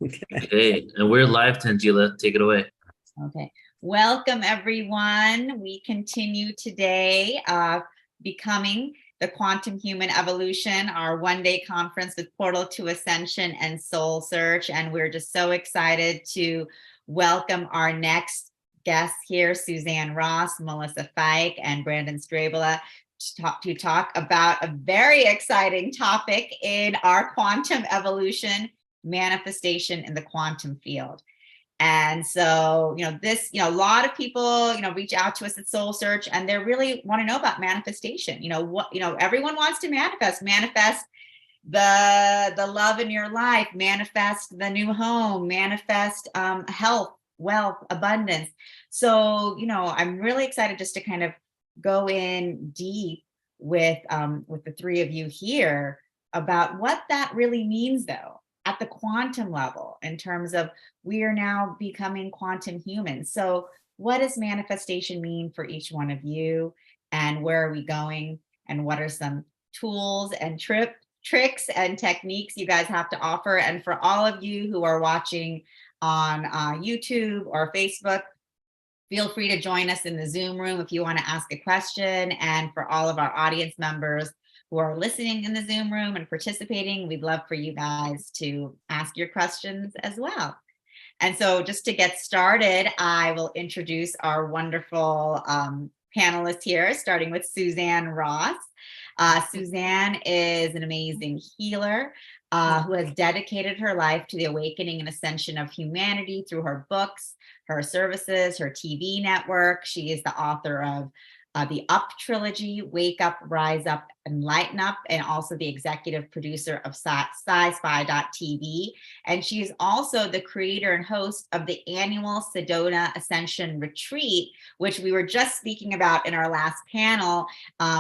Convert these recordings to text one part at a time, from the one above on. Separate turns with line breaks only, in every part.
Okay, and we're live, Tangela. Take it away.
Okay. Welcome, everyone. We continue today becoming the Quantum Human Evolution, our one-day conference with Portal to Ascension and Soul Search. And we're just so excited to welcome our next guests here, Suzanne Ross, Melissa Feick, and Brandon Strabala, to talk about a very exciting topic in our quantum evolution, manifestation in the quantum field. And so, a lot of people, reach out to us at Soul Search and they really want to know about manifestation. Everyone wants to manifest the love in your life, manifest the new home, manifest health, wealth, abundance. So, I'm really excited just to kind of go in deep with the three of you here about what that really means, though, at the quantum level, in terms of we are now becoming quantum humans. So what does manifestation mean for each one of you, and where are we going, and what are some tools and tricks and techniques you guys have to offer? And for all of you who are watching on YouTube or Facebook, feel free to join us in the Zoom room if you want to ask a question. And for all of our audience members who are listening in the Zoom room and participating, we'd love for you guys to ask your questions as well. And so just to get started, I will introduce our wonderful panelists here, starting with Suzanne Ross. Suzanne is an amazing healer who has dedicated her life to the awakening and ascension of humanity through her books, her services, her TV network. She is the author of the Up trilogy, Wake Up, Rise Up, and Lighten Up, and also the executive producer of Sci-Fi.tv. And she is also the creator and host of the annual Sedona Ascension Retreat, which we were just speaking about in our last panel,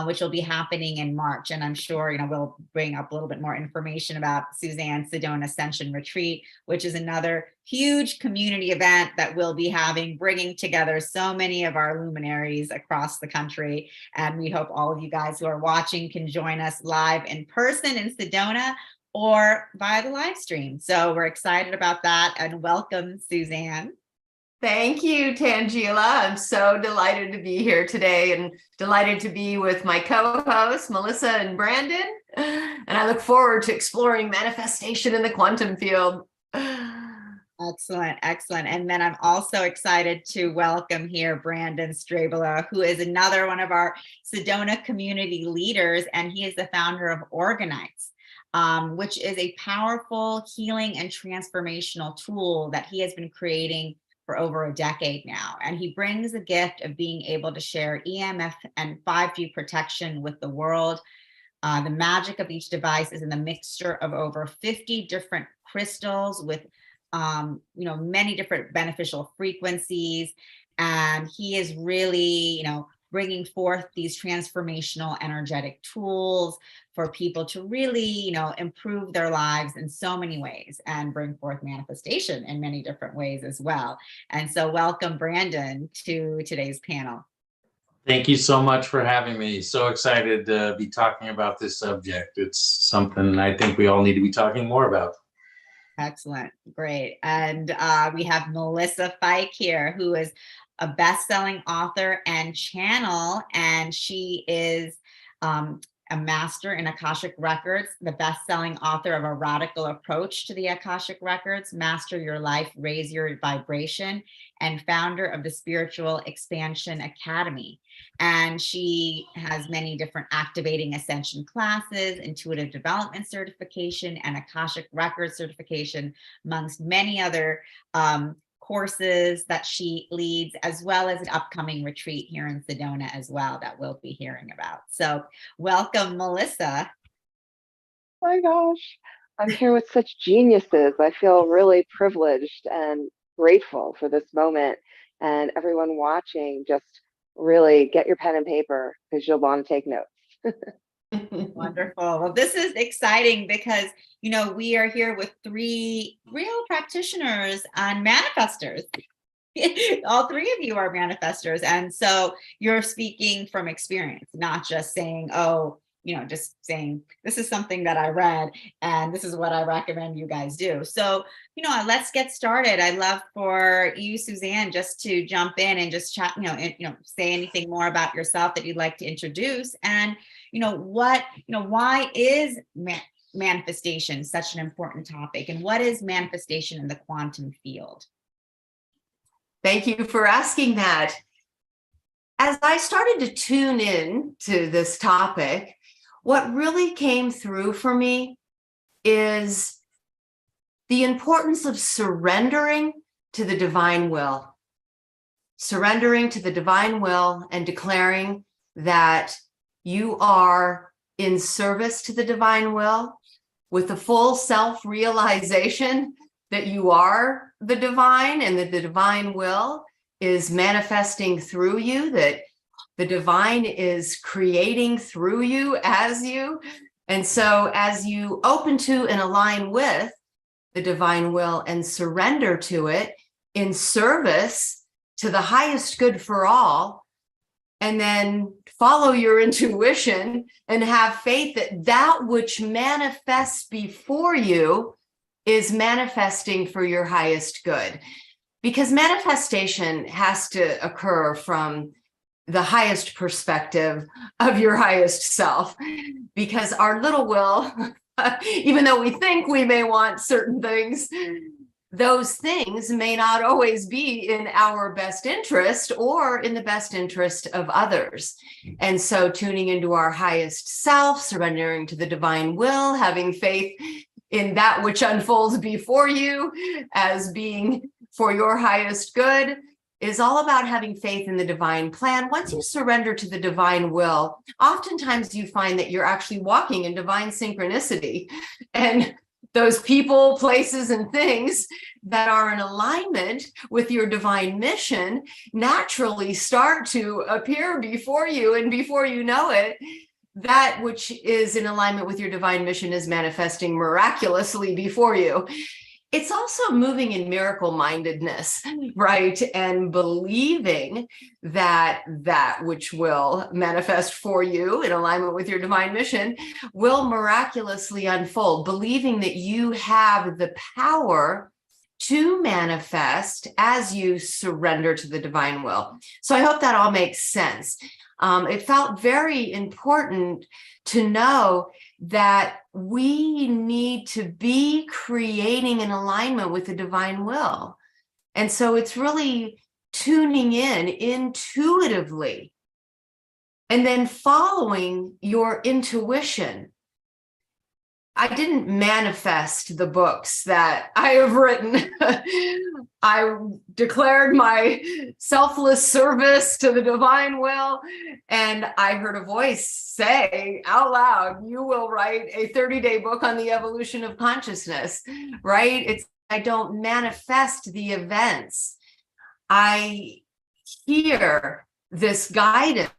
which will be happening in March. And I'm sure, we'll bring up a little bit more information about Suzanne's Sedona Ascension Retreat, which is another huge community event that we'll be having, bringing together so many of our luminaries across the country. And we hope all of you guys who are watching can join us live in person in Sedona or via the live stream. So we're excited about that, and welcome, Suzanne.
Thank you, Tangela. I'm so delighted to be here today and delighted to be with my co-hosts, Melissa and Brandon. And I look forward to exploring manifestation in the quantum field.
Excellent, excellent. And then I'm also excited to welcome here Brandon Strabala, who is another one of our Sedona community leaders, and he is the founder of Organize, which is a powerful healing and transformational tool that he has been creating for over a decade now. And he brings the gift of being able to share EMF and 5G protection with the world. The magic of each device is in the mixture of over 50 different crystals with many different beneficial frequencies. And he is really, bringing forth these transformational energetic tools for people to really, improve their lives in so many ways and bring forth manifestation in many different ways as well. And so welcome, Brandon, to today's panel.
Thank you so much for having me. So excited to be talking about this subject. It's something I think we all need to be talking more about.
Excellent. Great. And we have Melissa Feick here, who is a best-selling author and channel, and she is a master in Akashic Records, the best-selling author of A Radical Approach to the Akashic Records, Master Your Life, Raise Your Vibration, and founder of the Spiritual Expansion Academy. And she has many different activating ascension classes, intuitive development certification, and Akashic Records certification, amongst many other courses that she leads, as well as an upcoming retreat here in Sedona as well that we'll be hearing about. So welcome, Melissa.
Oh my gosh, I'm here with such geniuses. I feel really privileged and grateful for this moment. And everyone watching, just really get your pen and paper because you'll want to take notes.
Wonderful. Well, this is exciting because, we are here with three real practitioners and manifestors. All three of you are manifestors. And so you're speaking from experience, not just saying, oh, just saying, this is something that I read and this is what I recommend you guys do. So, let's get started. I'd love for you, Suzanne, just to jump in and just chat, say anything more about yourself that you'd like to introduce. And, why is manifestation such an important topic? And what is manifestation in the quantum field?
Thank you for asking that. As I started to tune in to this topic, what really came through for me is the importance of surrendering to the divine will. Surrendering to the divine will and declaring that you are in service to the divine will with the full self-realization that you are the divine and that the divine will is manifesting through you, that the divine is creating through you as you. And so as you open to and align with the divine will and surrender to it in service to the highest good for all, and then follow your intuition and have faith that that which manifests before you is manifesting for your highest good. Because manifestation has to occur from the highest perspective of your highest self, because our little will, even though we think we may want certain things, those things may not always be in our best interest or in the best interest of others. And so tuning into our highest self, surrendering to the divine will, having faith in that which unfolds before you as being for your highest good, is all about having faith in the divine plan. Once you surrender to the divine will, oftentimes you find that you're actually walking in divine synchronicity, and those people, places, and things that are in alignment with your divine mission naturally start to appear before you, and before you know it, that which is in alignment with your divine mission is manifesting miraculously before you. It's also moving in miracle mindedness, right? And believing that that which will manifest for you in alignment with your divine mission will miraculously unfold, believing that you have the power to manifest as you surrender to the divine will. So I hope that all makes sense. It felt very important to know that we need to be creating an alignment with the divine will. And so it's really tuning in intuitively and then following your intuition. I didn't manifest the books that I have written. I declared my selfless service to the divine will, and I heard a voice say out loud, you will write a 30-day book on the evolution of consciousness, right? I don't manifest the events. I hear this guidance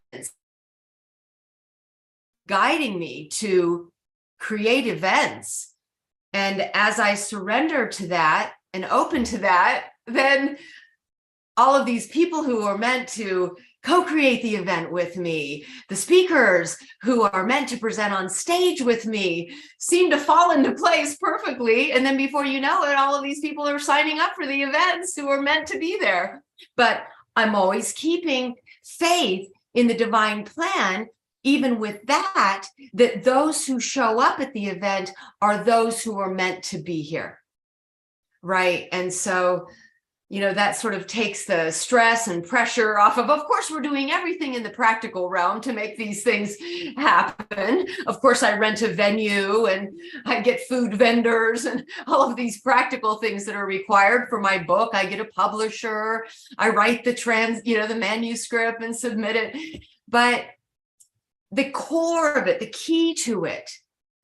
guiding me to create events. And as I surrender to that and open to that, then all of these people who are meant to co-create the event with me, the speakers who are meant to present on stage with me, seem to fall into place perfectly. And then before you know it, all of these people are signing up for the events who are meant to be there. But I'm always keeping faith in the divine plan, even with that those who show up at the event are those who are meant to be here, right? And so, that sort of takes the stress and pressure off of course, we're doing everything in the practical realm to make these things happen. Of course, I rent a venue and I get food vendors and all of these practical things that are required for my book. I get a publisher, I write the manuscript and submit it. But the core of it, the key to it,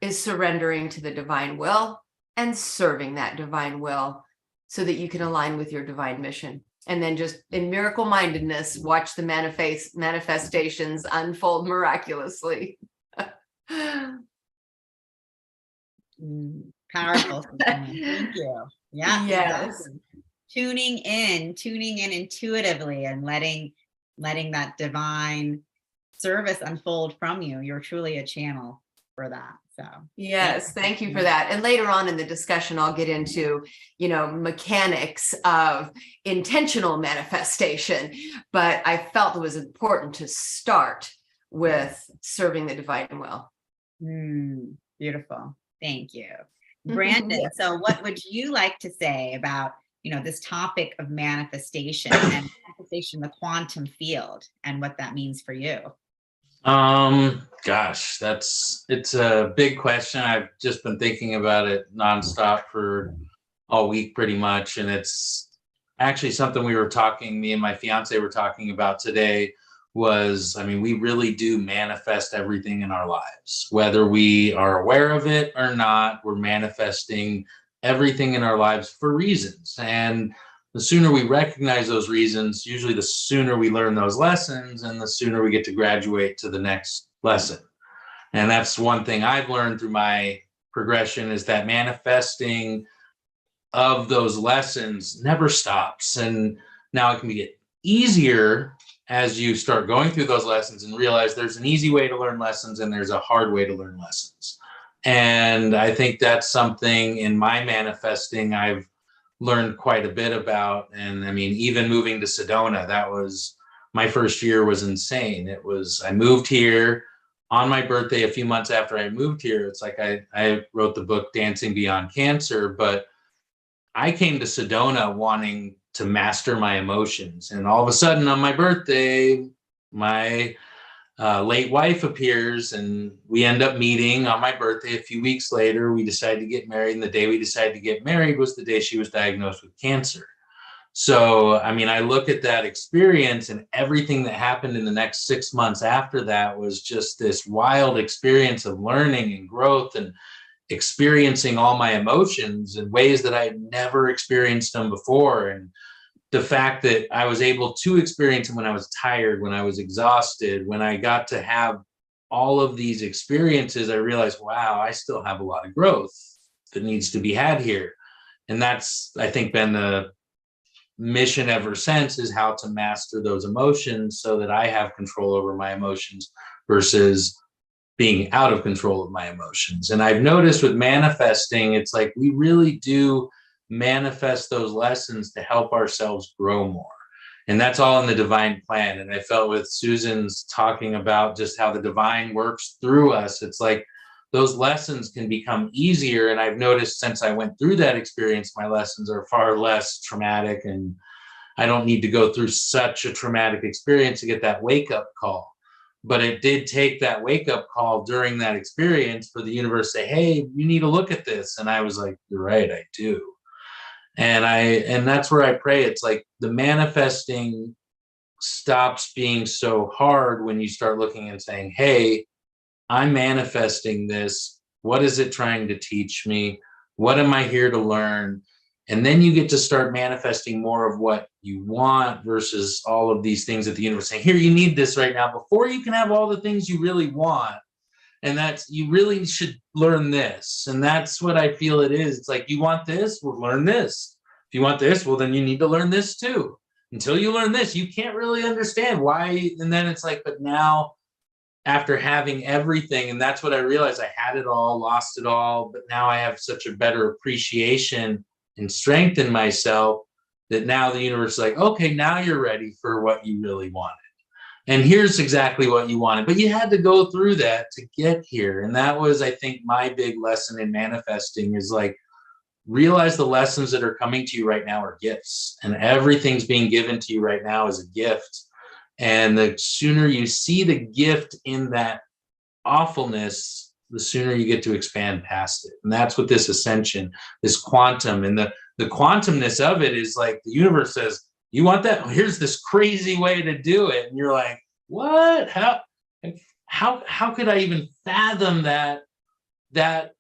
is surrendering to the divine will and serving that divine will so that you can align with your divine mission. And then just in miracle mindedness, watch the manifestations unfold miraculously.
Powerful. Thank you. Yeah.
Yes.
Exactly. Tuning in intuitively and letting that divine service unfold from you. You're truly a channel for that. So
yes, thank you for that. And later on in the discussion, I'll get into, mechanics of intentional manifestation. But I felt it was important to start with serving the divine will.
Beautiful. Thank you. Brandon, so what would you like to say about, this topic of manifestation and manifestation in the quantum field and what that means for you?
Gosh, it's a big question. I've just been thinking about it nonstop for all week pretty much. And it's actually something me and my fiance were talking about today was, we really do manifest everything in our lives, whether we are aware of it or not. We're manifesting everything in our lives for reasons. And the sooner we recognize those reasons, usually the sooner we learn those lessons and the sooner we get to graduate to the next lesson. And that's one thing I've learned through my progression, is that manifesting of those lessons never stops. And now it can get easier as you start going through those lessons and realize there's an easy way to learn lessons and there's a hard way to learn lessons. And I think that's something in my manifesting I've learned quite a bit about. And even moving to Sedona, that was my first year, was insane. I moved here on my birthday a few months after I moved here. It's like I wrote the book Dancing Beyond Cancer, but I came to Sedona wanting to master my emotions. And all of a sudden on my birthday, my late wife appears and we end up meeting on my birthday. A few weeks later, we decided to get married. And the day we decided to get married was the day she was diagnosed with cancer. So, I look at that experience, and everything that happened in the next 6 months after that was just this wild experience of learning and growth and experiencing all my emotions in ways that I had never experienced them before. And the fact that I was able to experience them when I was tired, when I was exhausted, when I got to have all of these experiences, I realized, wow, I still have a lot of growth that needs to be had here. And that's, I think, been the mission ever since, is how to master those emotions so that I have control over my emotions versus being out of control of my emotions. And I've noticed with manifesting, it's like we really do manifest those lessons to help ourselves grow more. And that's all in the divine plan. And I felt with Susan's talking about just how the divine works through us, it's like those lessons can become easier. And I've noticed since I went through that experience, my lessons are far less traumatic, and I don't need to go through such a traumatic experience to get that wake-up call. But it did take that wake-up call during that experience for the universe to say, hey, you need to look at this. And I was like, you're right, I do. And that's where I pray. It's like the manifesting stops being so hard when you start looking and saying, hey, I'm manifesting this. What is it trying to teach me? What am I here to learn? And then you get to start manifesting more of what you want versus all of these things that the universe is saying, here, you need this right now, before you can have all the things you really want. And that's, you really should learn this. And that's what I feel it is. It's like, you want this? Well, learn this. If you want this, well, then you need to learn this too. Until you learn this, you can't really understand why. And then it's like, but now, after having everything, and that's what I realized, I had it all, lost it all, but now I have such a better appreciation and strength in myself that now the universe is like, okay, now you're ready for what you really wanted. And here's exactly what you wanted, but you had to go through that to get here. And that was, I think, my big lesson in manifesting, is like, realize the lessons that are coming to you right now are gifts, and everything's being given to you right now is a gift. And the sooner you see the gift in that awfulness, the sooner you get to expand past it. And that's what this ascension, this quantum, and the quantumness of it is like, the universe says, you want that? Well, here's this crazy way to do it. And you're like, what? How could I even fathom that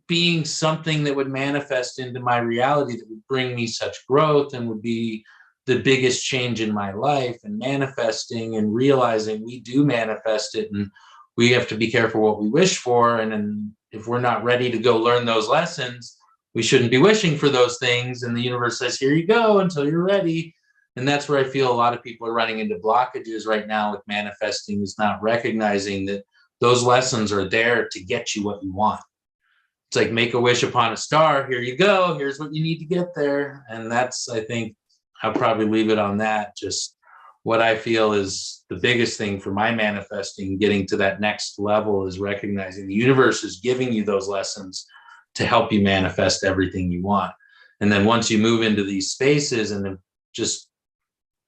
being something that would manifest into my reality, that would bring me such growth and would be the biggest change in my life? And manifesting and realizing we do manifest it, and we have to be careful what we wish for. And then if we're not ready to go learn those lessons, we shouldn't be wishing for those things. And the universe says, here you go until you're ready. And that's where I feel a lot of people are running into blockages right now with manifesting, is not recognizing that those lessons are there to get you what you want. It's like make a wish upon a star. Here you go. Here's what you need to get there. And that's, I think, I'll probably leave it on that. Just what I feel is the biggest thing for my manifesting, getting to that next level, is recognizing the universe is giving you those lessons to help you manifest everything you want. And then once you move into these spaces and then just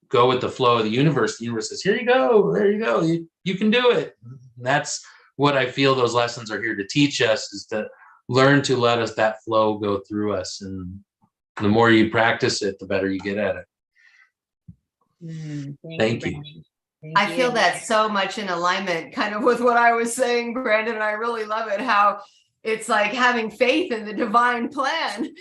go with the flow of the universe says, here you go, there you go, you can do it. And that's what I feel those lessons are here to teach us, is to learn to let us, that flow go through us. And the more you practice it, the better you get at it. Thank you.
I feel that so much in alignment kind of with what I was saying, Brandon, and I really love it, how it's like having faith in the divine plan,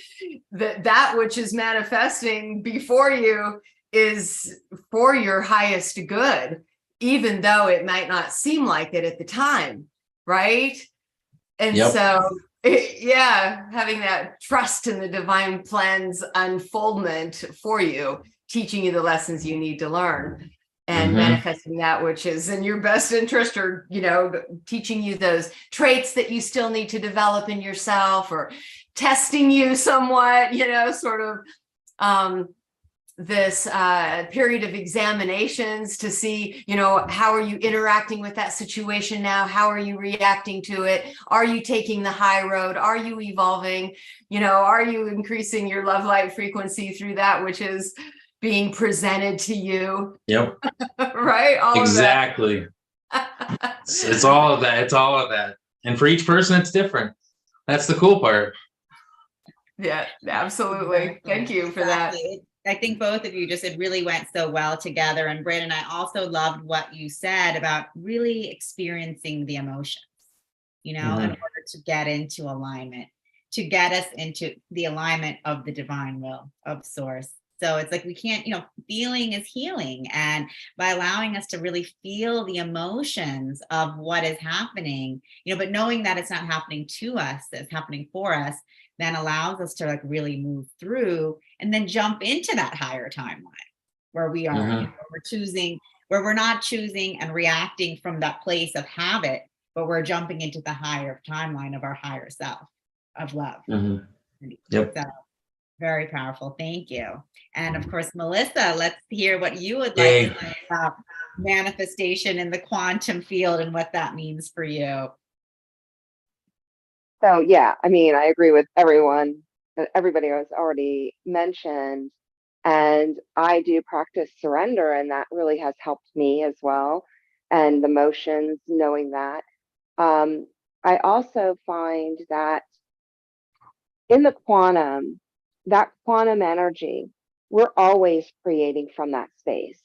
that which is manifesting before you is for your highest good, even though it might not seem like it at the time, right? And so, yeah, having that trust in the divine plan's unfoldment for you, teaching you the lessons you need to learn, and manifesting that which is in your best interest, or, you know, teaching you those traits that you still need to develop in yourself, or testing you somewhat, you know, sort of this period of examinations to see, you know, how are you interacting with that situation now? How are you reacting to it? Are you taking the high road? Are you evolving? You know, are you increasing your love light frequency through that which is being presented to you?
Yep.
Right? All
exactly. It's all of that. It's all of that. And for each person, it's different. That's the cool part.
Yeah, absolutely. Thank you for that.
I think both of you just, it really went so well together. And Brandon, I also loved what you said about really experiencing the emotions, you know, in order to get into alignment, to get us into the alignment of the divine will of source. So it's like, we can't, you know, feeling is healing. And by allowing us to really feel the emotions of what is happening, you know, but knowing that it's not happening to us, it's happening for us, then allows us to like really move through and then jump into that higher timeline where we are, you know, we're choosing, where we're not choosing and reacting from that place of habit, but we're jumping into the higher timeline of our higher self of love.
Yep.
So very powerful. Thank you. And of course, Melissa, let's hear what you would like to say about manifestation in the quantum field and what that means for you.
So yeah, I mean, I agree with everybody has already mentioned, and I do practice surrender, and that really has helped me as well. And the motions, knowing that. I also find that in the quantum, that quantum energy, we're always creating from that space,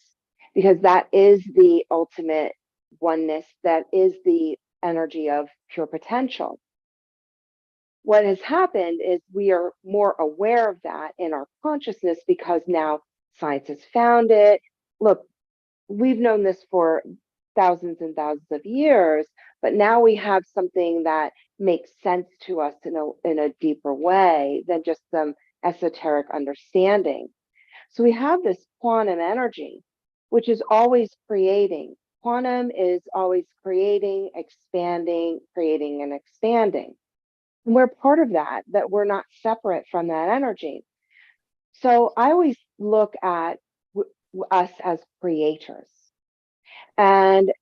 because that is the ultimate oneness, that is the energy of pure potential. What has happened is we are more aware of that in our consciousness because now science has found it. Look, we've known this for thousands and thousands of years, but now we have something that makes sense to us in a deeper way than just some esoteric understanding. So we have this quantum energy, which is always creating. Quantum is always creating, expanding, creating, and expanding. And we're part of that, that we're not separate from that energy. So I always look at us as creators. And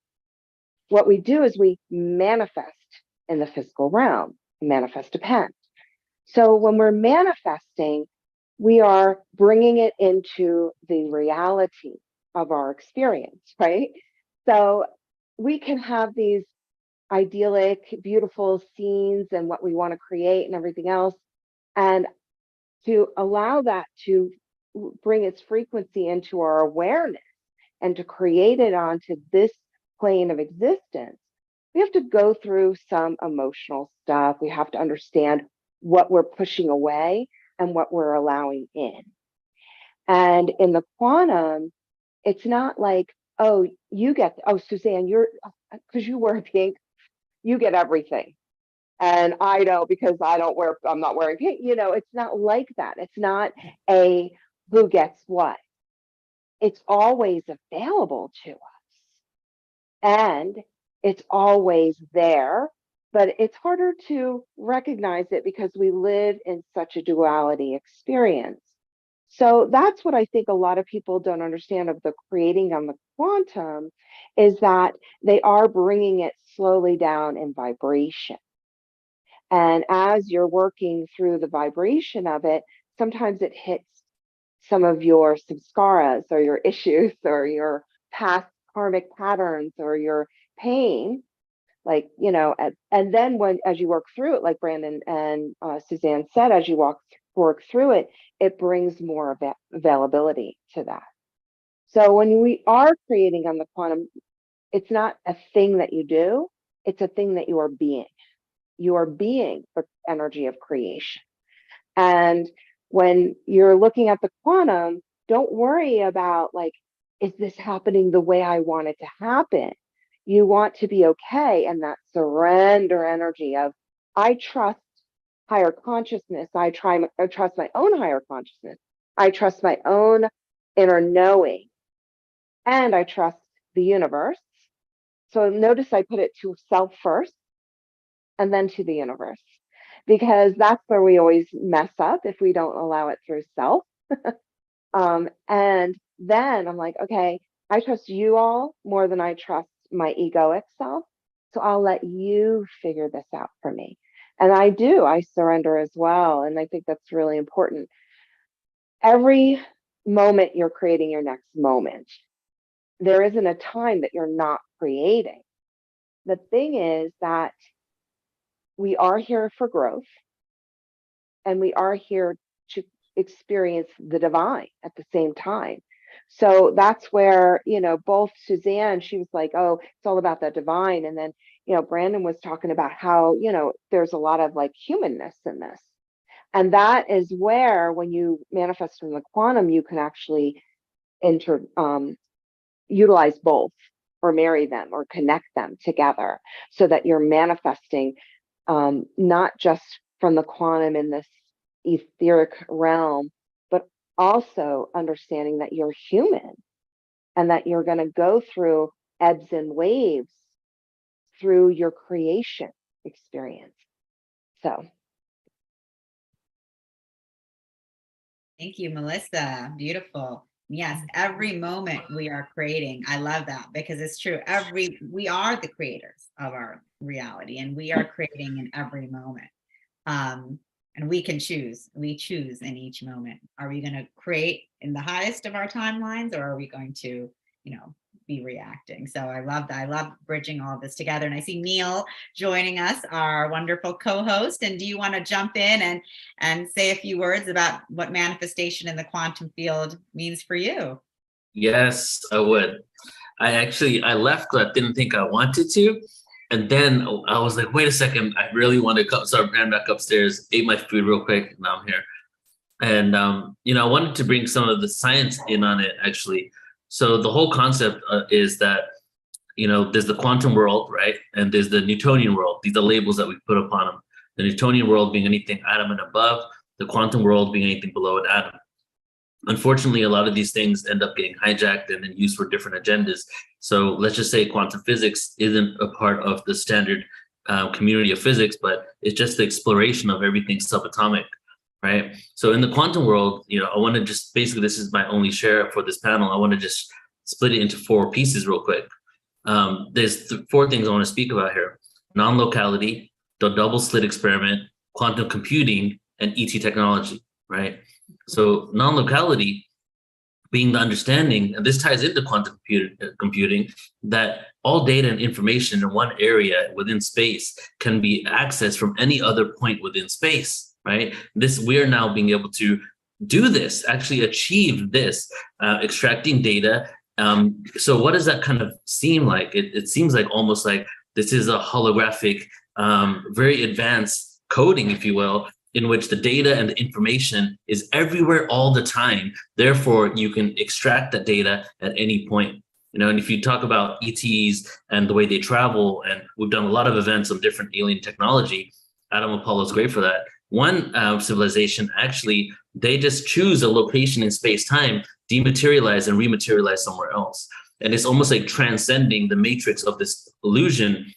what we do is we manifest in the physical realm, manifest depend. So when we're manifesting, we are bringing it into the reality of our experience, right? So we can have these idyllic, beautiful scenes and what we want to create and everything else. And to allow that to bring its frequency into our awareness and to create it onto this plane of existence, we have to go through some emotional stuff. We have to understand what we're pushing away and what we're allowing in. And in the quantum, it's not like, oh, you get, oh, Suzanne, you're, because you wear pink, you get everything. And I don't, because I'm not wearing pink. You know, it's not like that. It's not a who gets what. it's always available to us. And it's always there, but it's harder to recognize it because we live in such a duality experience. So that's what I think a lot of people don't understand of the creating on the quantum, is that they are bringing it slowly down in vibration. And as you're working through the vibration of it, sometimes it hits some of your samskaras or your issues or your past karmic patterns or your pain, like, and then as you work through it, like Brandon and Suzanne said, as you work through it, it brings more availability to that. So when we are creating on the quantum, it's not a thing that you do, it's a thing that you are being. You are being the energy of creation. And when you're looking at the quantum, don't worry about, like, is this happening the way I want it to happen? You want to be okay. And that surrender energy of, I trust higher consciousness. I trust my own higher consciousness. I trust my own inner knowing. And I trust the universe. So notice I put it to self first and then to the universe, because that's where we always mess up if we don't allow it through self. And then I'm like, okay, I trust you all more than I trust my egoic self. So I'll let you figure this out for me. And I surrender as well. And I think that's really important. Every moment you're creating your next moment, there isn't a time that you're not creating. The thing is that we are here for growth, and we are here to experience the divine at the same time. So that's where, both Suzanne, she was like, oh, it's all about the divine. And then, Brandon was talking about how, there's a lot of like humanness in this. And that is where, when you manifest from the quantum, you can actually utilize both, or marry them, or connect them together, so that you're manifesting not just from the quantum in this etheric realm, but also understanding that you're human and that you're going to go through ebbs and waves through your creation experience. So.
Thank you, Melissa. Beautiful. Yes, every moment we are creating. I love that, because it's true. We are the creators of our reality, and we are creating in every moment. And we can choose. We choose in each moment. Are we going to create in the highest of our timelines, or are we going to, be reacting? So I love that. I love bridging all of this together. And I see Neil joining us, our wonderful co-host. And do you want to jump in and say a few words about what manifestation in the quantum field means for you?
Yes, I would. I left because I didn't think I wanted to. And then I was like, wait a second, I really want to come. So I ran back upstairs, ate my food real quick, and now I'm here. And, I wanted to bring some of the science in on it, actually. So the whole concept is that, there's the quantum world, right? And there's the Newtonian world. These are labels that we put upon them. The Newtonian world being anything atom and above, the quantum world being anything below an atom. Unfortunately, a lot of these things end up getting hijacked and then used for different agendas. So let's just say quantum physics isn't a part of the standard community of physics, but it's just the exploration of everything subatomic, right? So in the quantum world, I want to just, basically, this is my only share for this panel. I want to just split it into 4 pieces real quick. There's 4 things I want to speak about here: non-locality, the double slit experiment, quantum computing, and ET technology, right? So non-locality being the understanding, and this ties into quantum computing, that all data and information in one area within space can be accessed from any other point within space, right? We are now being able to do this, actually achieve this, extracting data. So what does that kind of seem like? It seems like almost like this is a holographic, very advanced coding, if you will, in which the data and the information is everywhere all the time. Therefore, you can extract that data at any point. And if you talk about ETs and the way they travel, and we've done a lot of events on different alien technology, Adam Apollo is great for that. One civilization, actually, they just choose a location in space-time dematerialize and rematerialize somewhere else. And it's almost like transcending the matrix of this illusion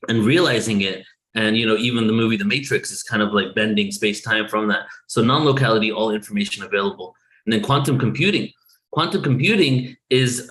and realizing it. And, even the movie The Matrix is kind of like bending space-time from that. So non-locality, all information available. And then quantum computing. Quantum computing is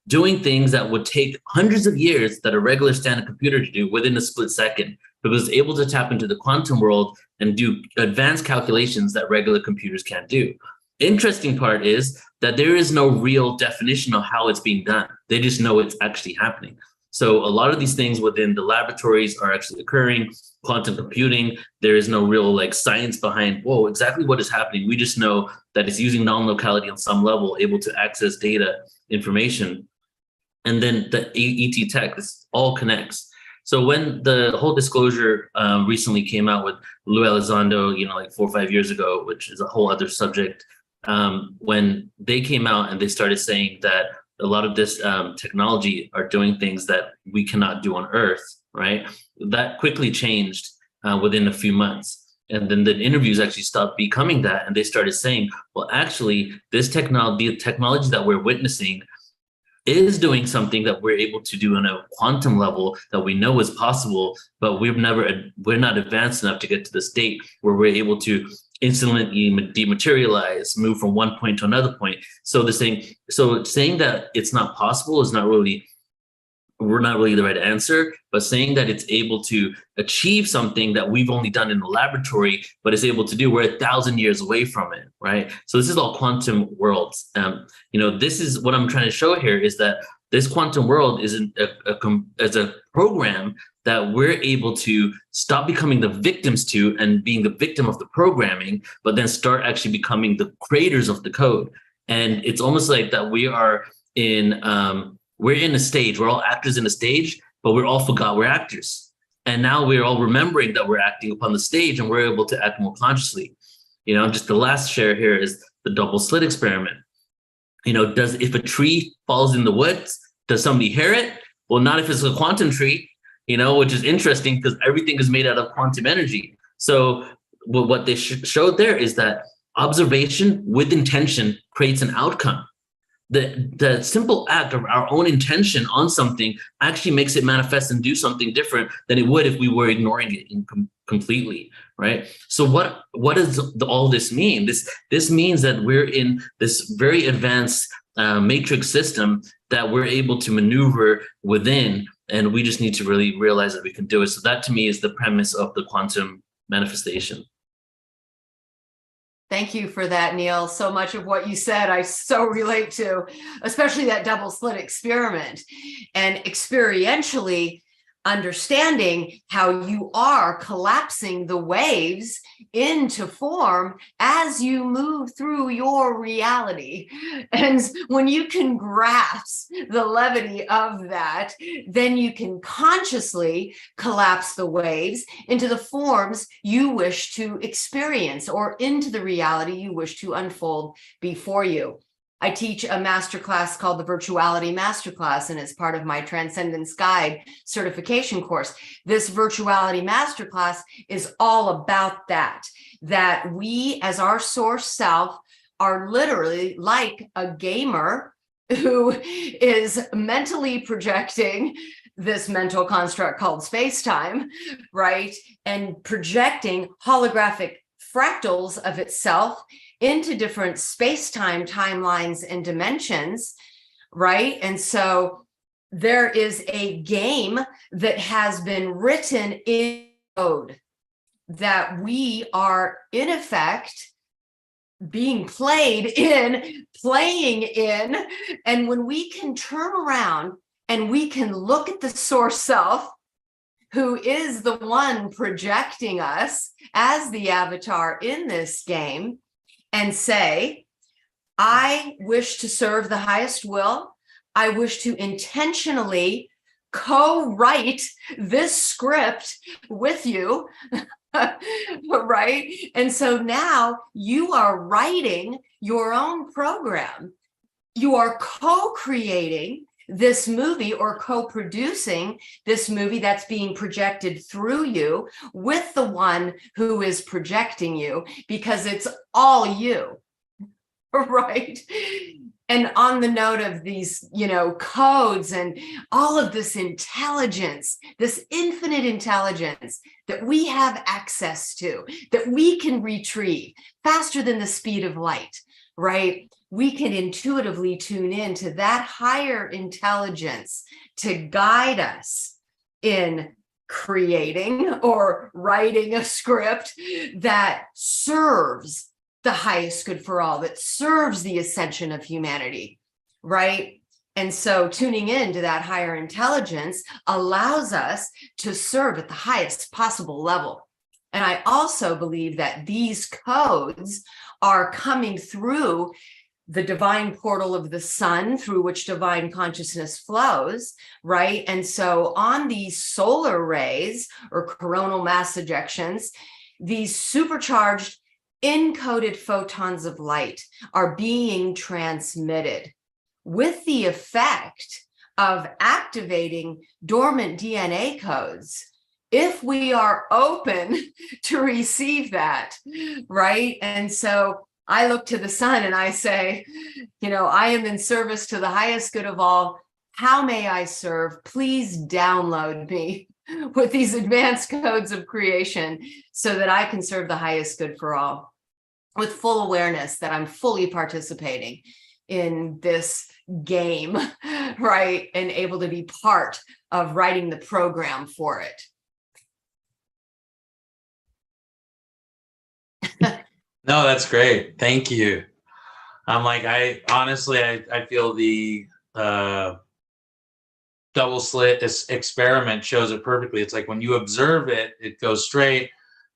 doing things that would take hundreds of years that a regular standard computer to do within a split second, because it's able to tap into the quantum world and do advanced calculations that regular computers can't do. Interesting part is that there is no real definition of how it's being done. They just know it's actually happening. So a lot of these things within the laboratories are actually occurring. Quantum computing, there is no real like science behind, whoa, exactly what is happening. We just know that it's using non-locality on some level, able to access data, information. And then the ET tech, this all connects. So when the whole disclosure recently came out with Lou Elizondo, like 4 or 5 years ago, which is a whole other subject, when they came out and they started saying that a lot of this technology are doing things that we cannot do on Earth, right? That quickly changed within a few months. And then the interviews actually stopped becoming that. And they started saying, well, actually, this technology, the technology that we're witnessing is doing something that we're able to do on a quantum level that we know is possible, but we're not advanced enough to get to the state where we're able to instantly dematerialize, move from one point to another point. So saying that it's not possible is not really the right answer, but saying that it's able to achieve something that we've only done in the laboratory, but it's able to do, we're 1,000 years away from it, right? So this is all quantum worlds. This is what I'm trying to show here, is that this quantum world is as a program that we're able to stop becoming the victims to and being the victim of the programming, but then start actually becoming the creators of the code. And it's almost like that we're in a stage, we're all actors in a stage, but we're all forgot we're actors. And now we're all remembering that we're acting upon the stage and we're able to act more consciously. Just the last share here is the double slit experiment. If a tree falls in the woods, does somebody hear it? Well, not if it's a quantum tree, which is interesting because everything is made out of quantum energy. So what they showed there is that observation with intention creates an outcome. The simple act of our own intention on something actually makes it manifest and do something different than it would if we were ignoring it completely, right? So what does all this mean? This means that we're in this very advanced matrix system that we're able to maneuver within, and we just need to really realize that we can do it. So that to me is the premise of the quantum manifestation.
Thank you for that, Neil. So much of what you said, I so relate to, especially that double slit experiment, and experientially understanding how you are collapsing the waves into form as you move through your reality. And when you can grasp the levity of that, then you can consciously collapse the waves into the forms you wish to experience, or into the reality you wish to unfold before you. I teach a masterclass called the Virtuality Masterclass, and it's part of my Transcendence Guide certification course. This Virtuality Masterclass is all about that we as our source self are literally like a gamer who is mentally projecting this mental construct called space-time, right? And projecting holographic fractals of itself into different space-time timelines and dimensions, right? And so there is a game that has been written in code that we are in effect being playing in. And when we can turn around and we can look at the source self, who is the one projecting us as the avatar in this game, and say, I wish to serve the highest will. I wish to intentionally co-write this script with you, right? And so now you are writing your own program. You are co-creating this movie, or co-producing this movie that's being projected through you with the one who is projecting you, because it's all you, right? And on the note of these, codes and all of this intelligence, this infinite intelligence that we have access to, that we can retrieve faster than the speed of light, right? We can intuitively tune in to that higher intelligence to guide us in creating or writing a script that serves the highest good for all, that serves the ascension of humanity, right? And so tuning in to that higher intelligence allows us to serve at the highest possible level. And I also believe that these codes are coming through the divine portal of the sun through which divine consciousness flows, right? And so on these solar rays or coronal mass ejections, these supercharged encoded photons of light are being transmitted with the effect of activating dormant DNA codes if we are open to receive that, right? And so I look to the sun and I say, I am in service to the highest good of all. How may I serve? Please download me with these advanced codes of creation so that I can serve the highest good for all, with full awareness that I'm fully participating in this game, right? And able to be part of writing the program for it.
No, that's great. Thank you. I'm like, I feel the double slit experiment shows it perfectly. It's like when you observe it, it goes straight,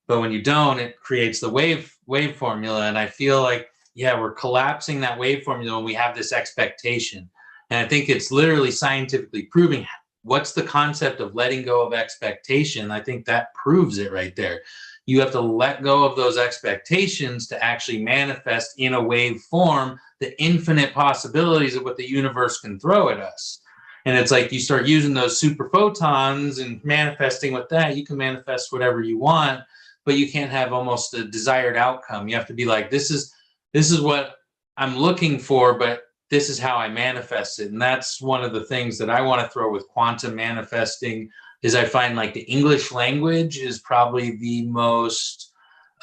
but when you don't, it creates the wave formula. And I feel like, yeah, we're collapsing that wave formula when we have this expectation. And I think it's literally scientifically proving what's the concept of letting go of expectation. I think that proves it right there. You have to let go of those expectations to actually manifest in a wave form the infinite possibilities of what the universe can throw at us. And it's like you start using those super photons and manifesting with that, you can manifest whatever you want, but you can't have almost a desired outcome. You have to be like, this is what I'm looking for, but this is how I manifest it. And that's one of the things that I want to throw with quantum manifesting is I find like the English language is probably the most,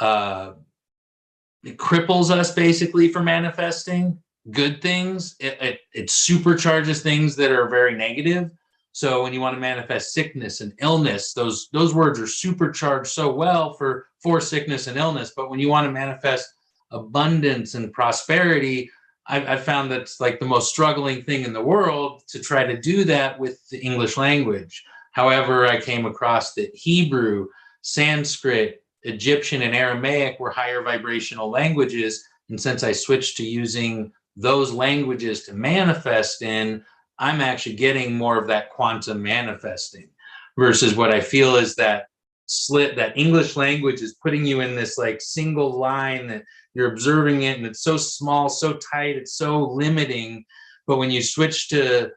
it cripples us basically for manifesting good things. It supercharges things that are very negative. So when you want to manifest sickness and illness, those words are supercharged so well for sickness and illness. But when you want to manifest abundance and prosperity, I've found that's like the most struggling thing in the world to try to do that with the English language. However, I came across that Hebrew, Sanskrit, Egyptian, and Aramaic were higher vibrational languages. And since I switched to using those languages to manifest in, I'm actually getting more of that quantum manifesting versus what I feel is that English language is putting you in this like single line that you're observing it and it's so small, so tight, it's so limiting. But when you switch to,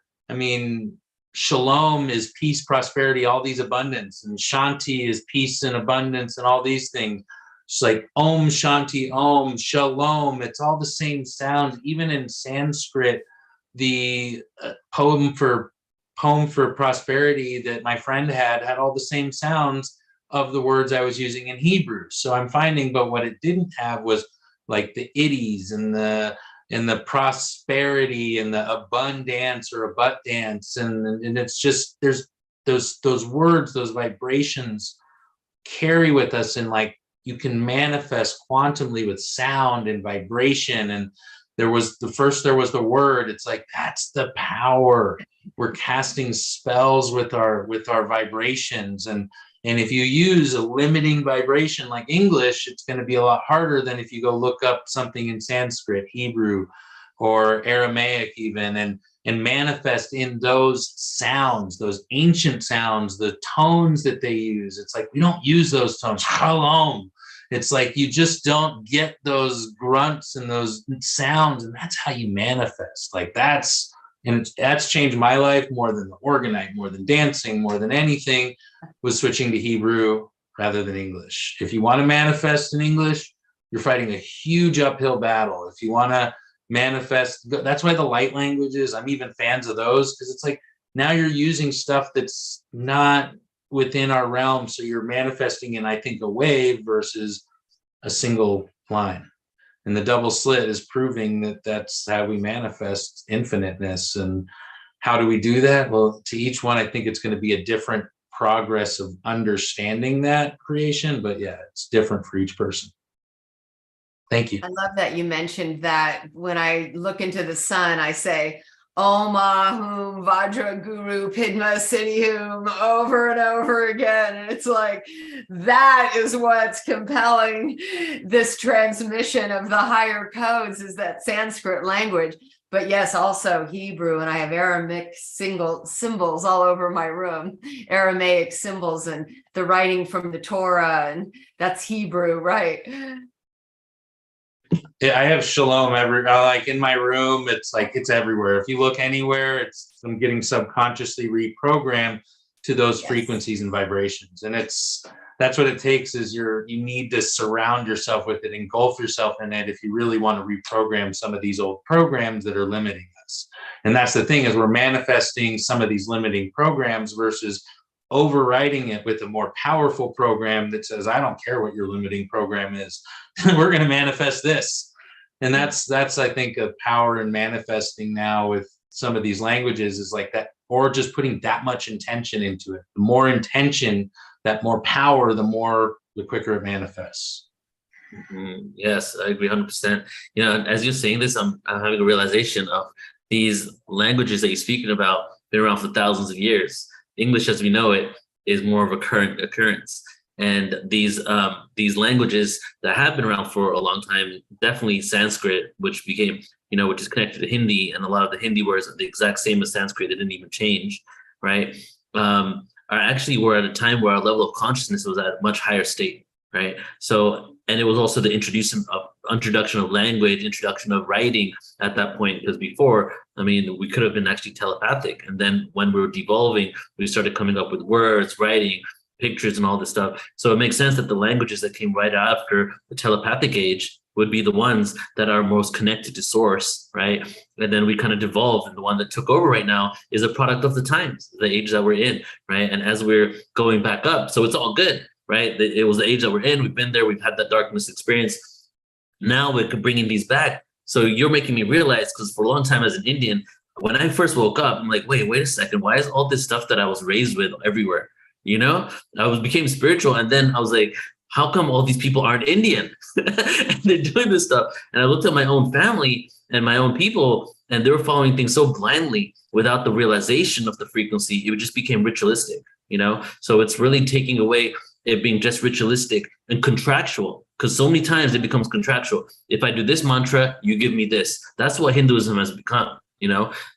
Shalom is peace, prosperity, all these abundance, and Shanti is peace and abundance and all these things. It's like Om Shanti, Om, Shalom. It's all the same sounds. Even in Sanskrit, the poem for prosperity that my friend had all the same sounds of the words I was using in Hebrew. So I'm finding, but what it didn't have was like the itties and the prosperity and the abundance or abut dance. And it's just, there's those words, those vibrations carry with us. And like, you can manifest quantumly with sound and vibration. And there was the word, it's like, that's the power. We're casting spells with our vibrations. And if you use a limiting vibration like English, it's going to be a lot harder than if you go look up something in Sanskrit, Hebrew, or Aramaic even, and manifest in those sounds, those ancient sounds, the tones that they use. It's like, we don't use those tones. Shalom. It's like you just don't get those grunts and those sounds, and that's how you manifest. Like that's changed my life more than the orgonite, more than dancing, more than anything, was switching to Hebrew rather than English. If you want to manifest in English, you're fighting a huge uphill battle. If you want to manifest. That's why the light languages, I'm even fans of those, because it's like now you're using stuff that's not within our realm. So you're manifesting in, I think, a wave versus a single line. And the double slit is proving that that's how we manifest infiniteness. And how do we do that? Well, to each one, I think it's going to be a different progress of understanding that creation. But yeah, it's different for each person. Thank you.
I love that you mentioned that. When I look into the sun, I say, Om Ahum Vajra Guru Pidma Siddhihum over and over again. And it's like, that is what's compelling this transmission of the higher codes, is that Sanskrit language. But yes, also Hebrew, and I have Aramaic symbols all over my room, Aramaic symbols, and the writing from the Torah, and that's Hebrew, right?
Yeah, I have shalom like in my room. It's like it's everywhere. If you look anywhere, I'm getting subconsciously reprogrammed to those frequencies and vibrations. And that's what it takes, is you need to surround yourself with it, engulf yourself in it, if you really want to reprogram some of these old programs that are limiting us. And that's the thing, is we're manifesting some of these limiting programs versus overriding it with a more powerful program that says, I don't care what your limiting program is. We're going to manifest this. And that's I think a power in manifesting now with some of these languages, is like that, or just putting that much intention into it. The more intention, that more power, the quicker it manifests.
Mm-hmm. Yes, I agree 100%. You know, as you're saying this, I'm having a realization of these languages that you're speaking about been around for thousands of years. English as we know it is more of a current occurrence. And these languages that have been around for a long time, definitely Sanskrit, which became, which is connected to Hindi, and a lot of the Hindi words are the exact same as Sanskrit. They didn't even change, right? We're at a time where our level of consciousness was at a much higher state, right? So, and it was also the introduction of language, introduction of writing at that point, because before, we could have been actually telepathic. And then when we were devolving, we started coming up with words, writing, pictures, and all this stuff. So it makes sense that the languages that came right after the telepathic age would be the ones that are most connected to source, right? And then we kind of devolved, and the one that took over right now is a product of the times, the age that we're in, right? And as we're going back up, so it's all good, right? It was the age that we're in. We've been there. We've had that darkness experience. Now we're bringing these back. So you're making me realize, because for a long time as an Indian, when I first woke up, I'm like, wait a second. Why is all this stuff that I was raised with everywhere? Became spiritual. And then I was like, how come all these people aren't Indian? And they're doing this stuff. And I looked at my own family and my own people, and they were following things so blindly without the realization of the frequency. It just became ritualistic, So it's really taking away it being just ritualistic and contractual, because so many times it becomes contractual. If I do this mantra, you give me this. That's what Hinduism has become.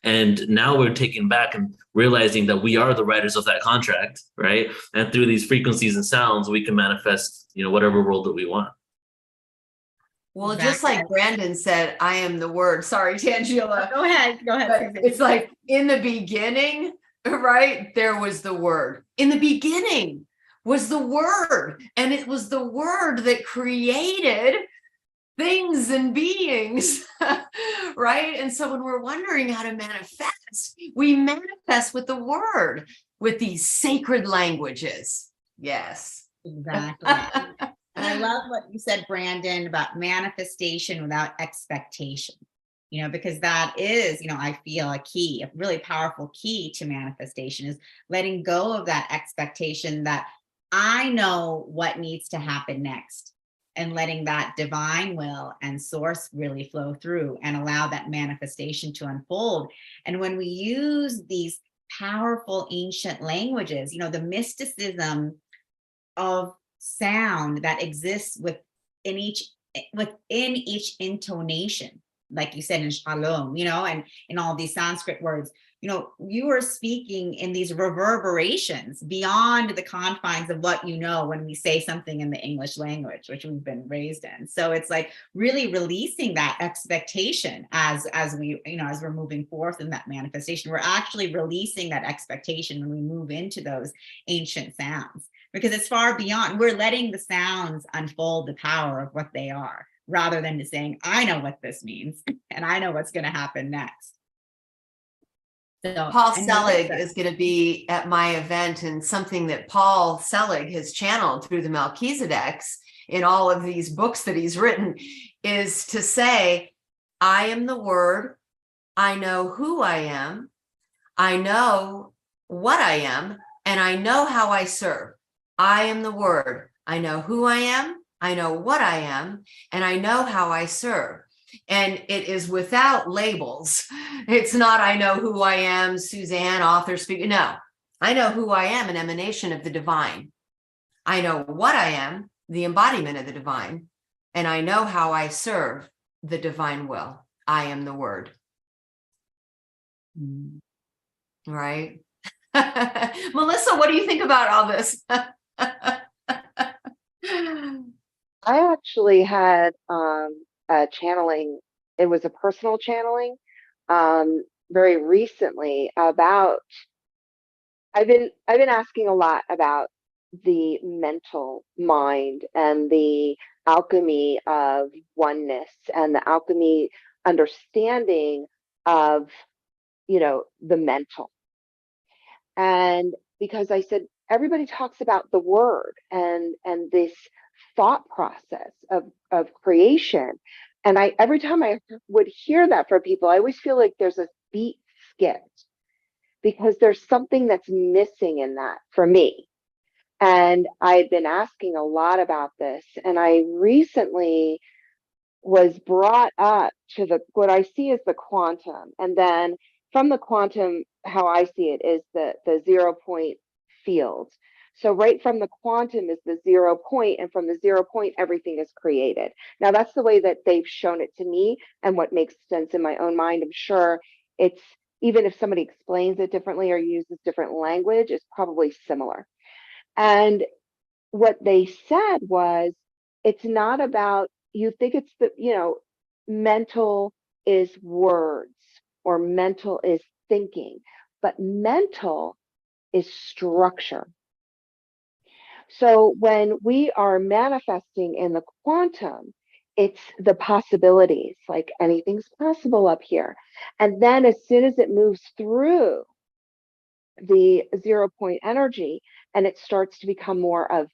And now we're taking back and realizing that we are the writers of that contract, right? And through these frequencies and sounds, we can manifest, whatever world that we want.
Well, just like Brandon said, I am the word. Sorry, Tangela.
Go ahead.
But it's like, in the beginning, right? There was the word. In the beginning was the word. And it was the word that created things and beings, right? And so when we're wondering how to manifest, we manifest with the word, with these sacred languages. Yes.
Exactly. And I love what you said, Brandon, about manifestation without expectation, because that is, I feel a really powerful key to manifestation, is letting go of that expectation that I know what needs to happen next, and letting that divine will and source really flow through and allow that manifestation to unfold. And when we use these powerful ancient languages, the mysticism of sound that exists within each intonation, like you said in Shalom, and in all these Sanskrit words, you are speaking in these reverberations beyond the confines of what when we say something in the English language, which we've been raised in. So it's like really releasing that expectation as we're moving forth in that manifestation. We're actually releasing that expectation when we move into those ancient sounds, because it's far beyond. We're letting the sounds unfold the power of what they are, rather than just saying, I know what this means and I know what's going to happen next. So
Paul Selig is going to be at my event, and something that Paul Selig has channeled through the Melchizedeks in all of these books that he's written is to say, I am the Word. I know who I am. I know what I am, and I know how I serve. I am the Word. I know who I am. I know what I am, and I know how I serve. And it is without labels. It's not, I know who I am, Suzanne, author, speaker. No, I know who I am, an emanation of the divine. I know what I am, the embodiment of the divine. And I know how I serve the divine will. I am the Word. Right? Melissa, what do you think about all this?
I actually had a channeling. It was a personal channeling very recently about. I've been asking a lot about the mental mind and the alchemy of oneness and the alchemy understanding of, the mental. And because I said everybody talks about the word and this thought process of creation, and every time I would hear that from people, I always feel like there's a beat skipped because there's something that's missing in that for me. And I've been asking a lot about this, and I recently was brought up to what I see as the quantum, and then from the quantum, how I see it is the 0 point field. So right from the quantum is the 0 point, and from the 0 point, everything is created. Now that's the way that they've shown it to me, and what makes sense in my own mind. I'm sure it's, even if somebody explains it differently or uses different language, it's probably similar. And what they said was, it's not about, you think it's mental is words or mental is thinking, but mental is structure. So when we are manifesting in the quantum, it's the possibilities, like anything's possible up here. And then as soon as it moves through the 0 point energy and it starts to become more of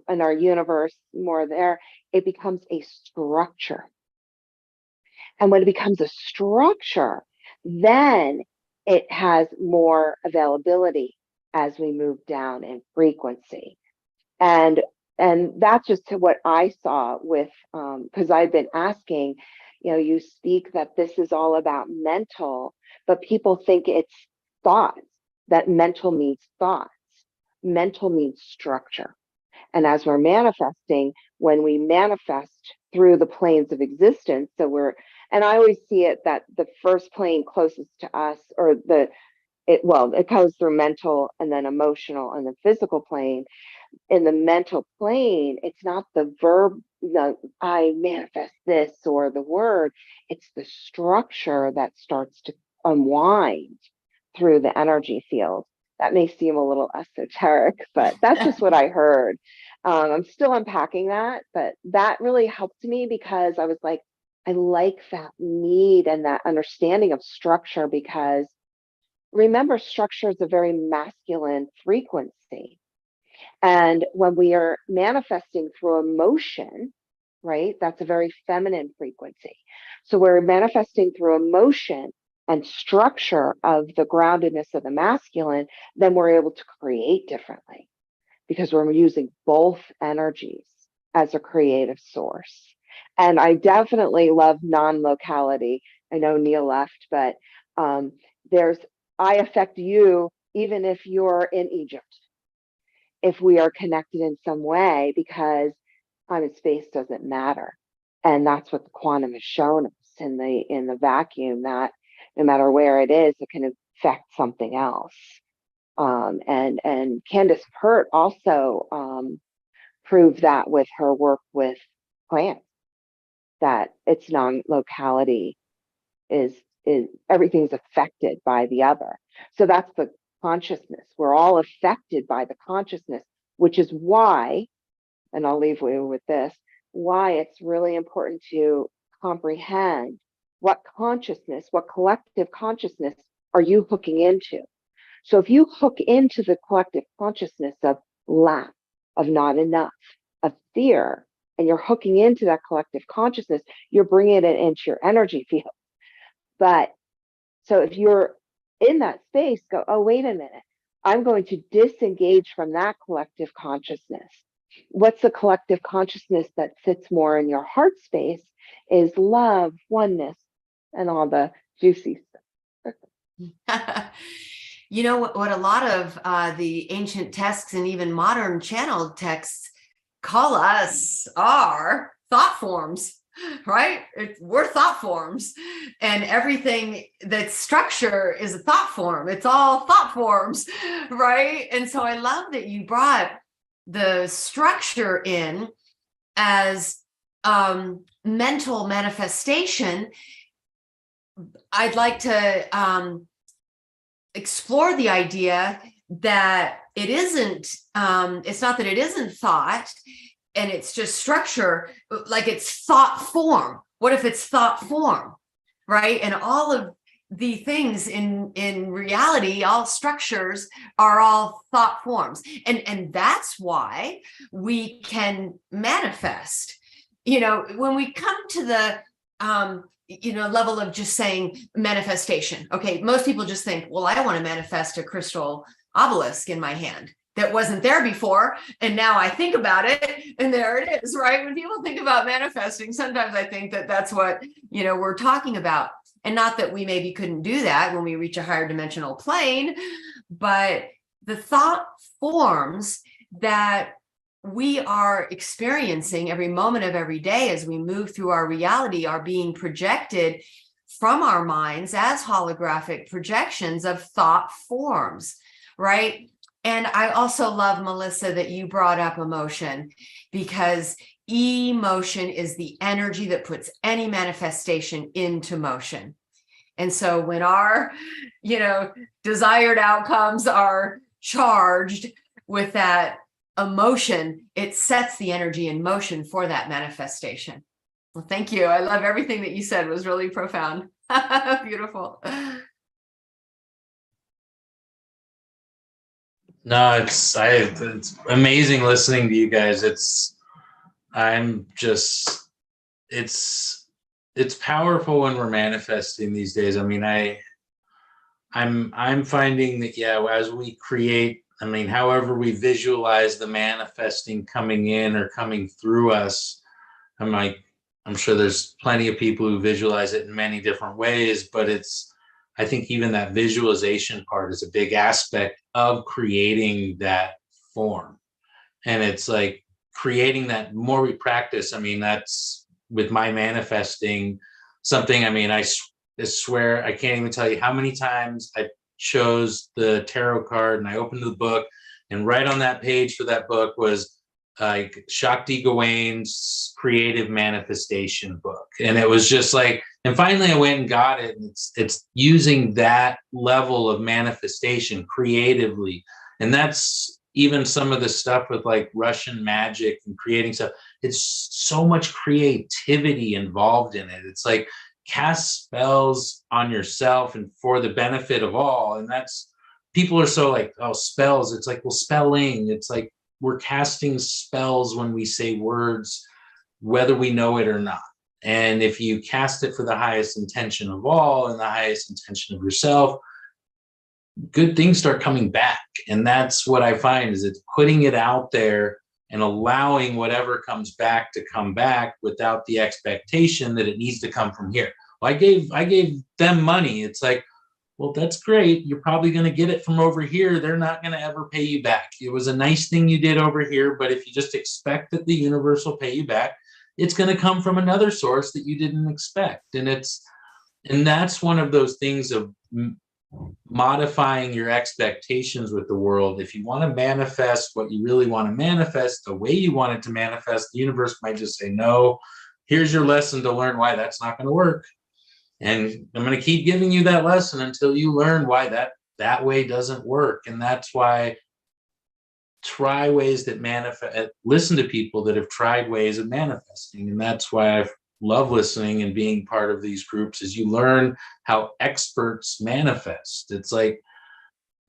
in our universe, more there, it becomes a structure. And when it becomes a structure, then it has more availability as we move down in frequency. And that's just what I saw with, because I've been asking, you speak that this is all about mental, but people think it's thoughts, that mental means thoughts. Mental means structure. And as we're manifesting, when we manifest through the planes of existence, and I always see it that the first plane closest to us, or it goes through mental and then emotional and the physical plane. In the mental plane, it's not the verb, I manifest this, or the word, it's the structure that starts to unwind through the energy field. That may seem a little esoteric, but that's just what I heard. I'm still unpacking that, but that really helped me because I was like, I like that need and that understanding of structure, because remember, structure is a very masculine frequency. And when we are manifesting through emotion, right, that's a very feminine frequency. So we're manifesting through emotion and structure of the groundedness of the masculine, then we're able to create differently because we're using both energies as a creative source. And I definitely love non-locality. I know Neil left, but I affect you even if you're in Egypt, if we are connected in some way, because time and space doesn't matter. And that's what the quantum has shown us in the vacuum, that no matter where it is, it can affect something else. And Candace Pert also proved that with her work with plants, that its non-locality is everything's affected by the other. So that's the consciousness. We're all affected by the consciousness, which is why, and I'll leave you with this, why it's really important to comprehend what consciousness, what collective consciousness are you hooking into. So if you hook into the collective consciousness of lack, of not enough, of fear, and you're hooking into that collective consciousness, you're bringing it into your energy field. But so if you're in that space, go, oh, wait a minute, I'm going to disengage from that collective consciousness. What's the collective consciousness that sits more in your heart space is love, oneness, and all the juicy stuff.
You know what a lot of the ancient texts and even modern channeled texts call us are thought forms, right? We're thought forms, and everything that's structure is a thought form. It's all thought forms, right? And so I love that you brought the structure in as mental manifestation. I'd like to explore the idea that it isn't, it's not that it isn't thought and it's just structure, like it's thought form. What if it's thought form, right? And all of the things in reality, all structures are all thought forms. And that's why we can manifest. You know, when we come to the, level of just saying manifestation. Okay, most people just think, well, I want to manifest a crystal obelisk in my hand that wasn't there before, and now I think about it, and there it is, right? When people think about manifesting, sometimes I think that that's what, we're talking about. And not that we maybe couldn't do that when we reach a higher dimensional plane, but the thought forms that we are experiencing every moment of every day as we move through our reality are being projected from our minds as holographic projections of thought forms, right? And I also love, Melissa, that you brought up emotion, because emotion is the energy that puts any manifestation into motion. And so when our, desired outcomes are charged with that emotion, it sets the energy in motion for that manifestation. Well, thank you. I love everything that you said. It was really profound. Beautiful.
No, it's amazing listening to you guys. It's powerful when we're manifesting these days. I mean, I'm finding that, as we create, however we visualize the manifesting coming in or coming through us, I'm sure there's plenty of people who visualize it in many different ways, but I think even that visualization part is a big aspect of creating that form. And it's like creating that more we practice. That's with my manifesting something. I swear, I can't even tell you how many times I chose the tarot card and I opened the book, and right on that page for that book was like Shakti Gawain's creative manifestation book. And it was just like, and finally I went and got it. And it's using that level of manifestation creatively. And that's even some of the stuff with like Russian magic and creating stuff. It's so much creativity involved in it. It's like cast spells on yourself and for the benefit of all. And that's, people are so like, oh, spells. It's like, well, spelling. It's like we're casting spells when we say words, whether we know it or not. And if you cast it for the highest intention of all and the highest intention of yourself, good things start coming back. And that's what I find is it's putting it out there and allowing whatever comes back to come back without the expectation that it needs to come from here. Well, I gave them money. It's like, well, that's great. You're probably going to get it from over here. They're not going to ever pay you back. It was a nice thing you did over here, but if you just expect that the universe will pay you back, it's going to come from another source that you didn't expect. And that's one of those things of modifying your expectations with the world. If you want to manifest what you really want to manifest, the way you want it to manifest, the universe might just say, no, here's your lesson to learn why that's not going to work. And I'm going to keep giving you that lesson until you learn why that way doesn't work. And that's why try ways that manifest, listen to people that have tried ways of manifesting. And that's why I love listening and being part of these groups, is you learn how experts manifest. It's like,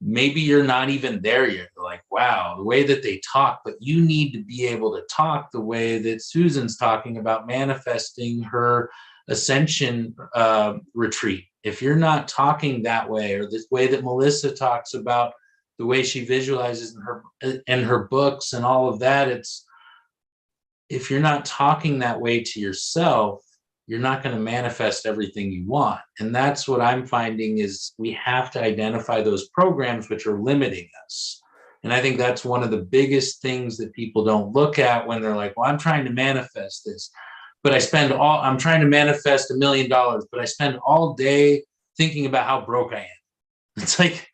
maybe you're not even there yet. You're like, wow, the way that they talk, but you need to be able to talk the way that Susan's talking about manifesting her ascension retreat. If you're not talking that way, or this way that Melissa talks about the way she visualizes in her books and all of that, it's, if you're not talking that way to yourself, you're not going to manifest everything you want. And that's what I'm finding, is we have to identify those programs which are limiting us. And I think that's one of the biggest things that people don't look at when they're like, well, I'm trying to manifest this, but I'm trying to manifest $1 million, but I spend all day thinking about how broke I am. It's like,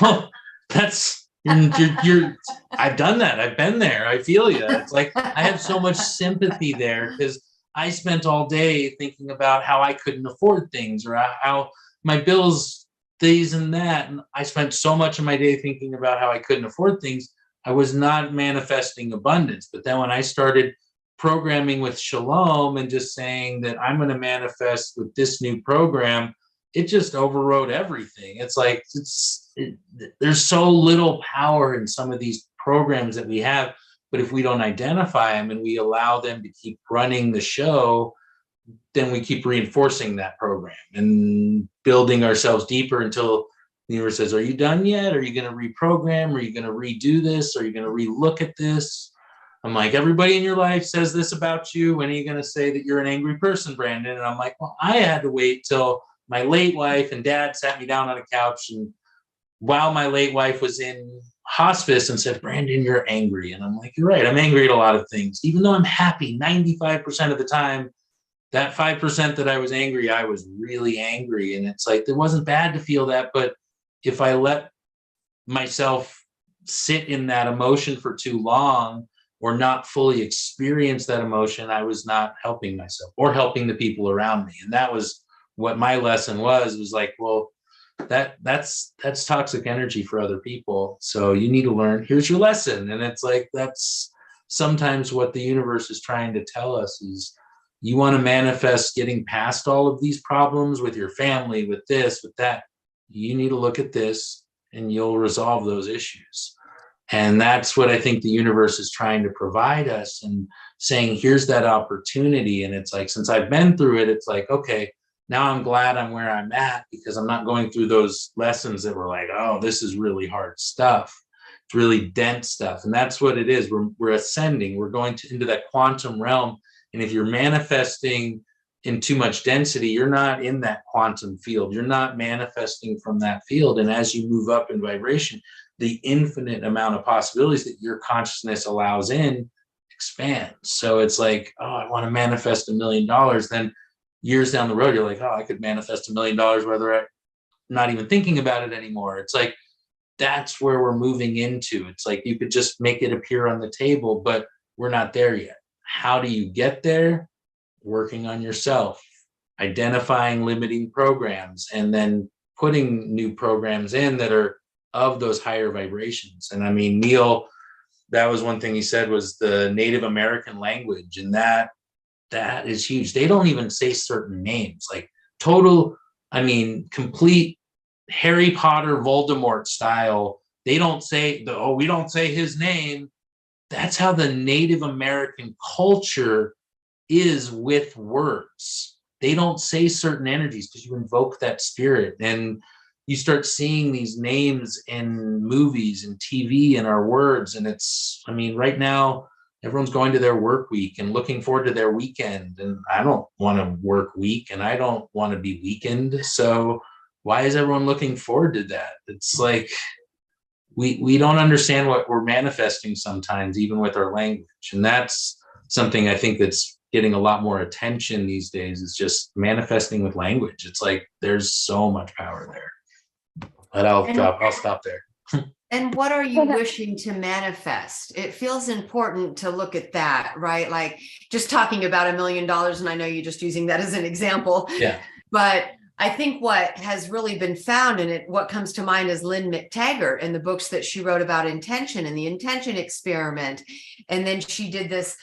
well, I've done that. I've been there. I feel you. It's like, I have so much sympathy there, because I spent all day thinking about how I couldn't afford things, or how my bills, these and that. And I spent so much of my day thinking about how I couldn't afford things. I was not manifesting abundance. But then when I started programming with Shalom and just saying that I'm going to manifest with this new program, it just overrode everything. It's like, there's so little power in some of these programs that we have, but if we don't identify them and we allow them to keep running the show, then we keep reinforcing that program and building ourselves deeper until the universe says, are you done yet? Are you going to reprogram? Are you going to redo this? Are you going to relook at this? I'm like, everybody in your life says this about you. When are you going to say that you're an angry person, Brandon? And I'm like, well, I had to wait till my late wife and dad sat me down on a couch, and while my late wife was in hospice, and said, Brandon, you're angry. And I'm like, you're right. I'm angry at a lot of things, even though I'm happy 95% of the time. That 5% that I was angry, I was really angry. And it's like, it wasn't bad to feel that, but if I let myself sit in that emotion for too long, or not fully experience that emotion, I was not helping myself or helping the people around me. And that was what my lesson was like, well, that's toxic energy for other people. So you need to learn, here's your lesson. And it's like, that's sometimes what the universe is trying to tell us, is you want to manifest getting past all of these problems with your family, with this, with that. You need to look at this and you'll resolve those issues. And that's what I think the universe is trying to provide us, and saying, here's that opportunity. And it's like, since I've been through it, it's like, okay, now I'm glad I'm where I'm at, because I'm not going through those lessons that were like, oh, this is really hard stuff. It's really dense stuff. And that's what it is. We're ascending. We're going into that quantum realm. And if you're manifesting in too much density, you're not in that quantum field. You're not manifesting from that field. And as you move up in vibration, the infinite amount of possibilities that your consciousness allows in expands. So it's like, oh, I want to manifest $1 million. Then years down the road, you're like, oh, I could manifest $1 million, whether I'm not even thinking about it anymore. It's like, that's where we're moving into. It's like, you could just make it appear on the table, but we're not there yet. How do you get there? Working on yourself, identifying limiting programs, and then putting new programs in that are of those higher vibrations. And I mean, Neil, that was one thing he said, was the Native American language. And that is huge. They don't even say certain names, like complete Harry Potter, Voldemort style. They don't say, we don't say his name. That's how the Native American culture is with words. They don't say certain energies, because you invoke that spirit. And you start seeing these names in movies and TV and our words. And it's, right now, everyone's going to their work week and looking forward to their weekend. And I don't want to work week, and I don't want to be weekend. So why is everyone looking forward to that? It's like, we don't understand what we're manifesting sometimes, even with our language. And that's something I think that's getting a lot more attention these days, is just manifesting with language. It's like, there's so much power there. But I'll stop there.
And what are you wishing to manifest? It feels important to look at that, right? Like, just talking about $1 million, and I know you're just using that as an example.
Yeah.
But I think what has really been found, and what comes to mind is Lynn McTaggart and the books that she wrote about intention and the intention experiment. And then she did this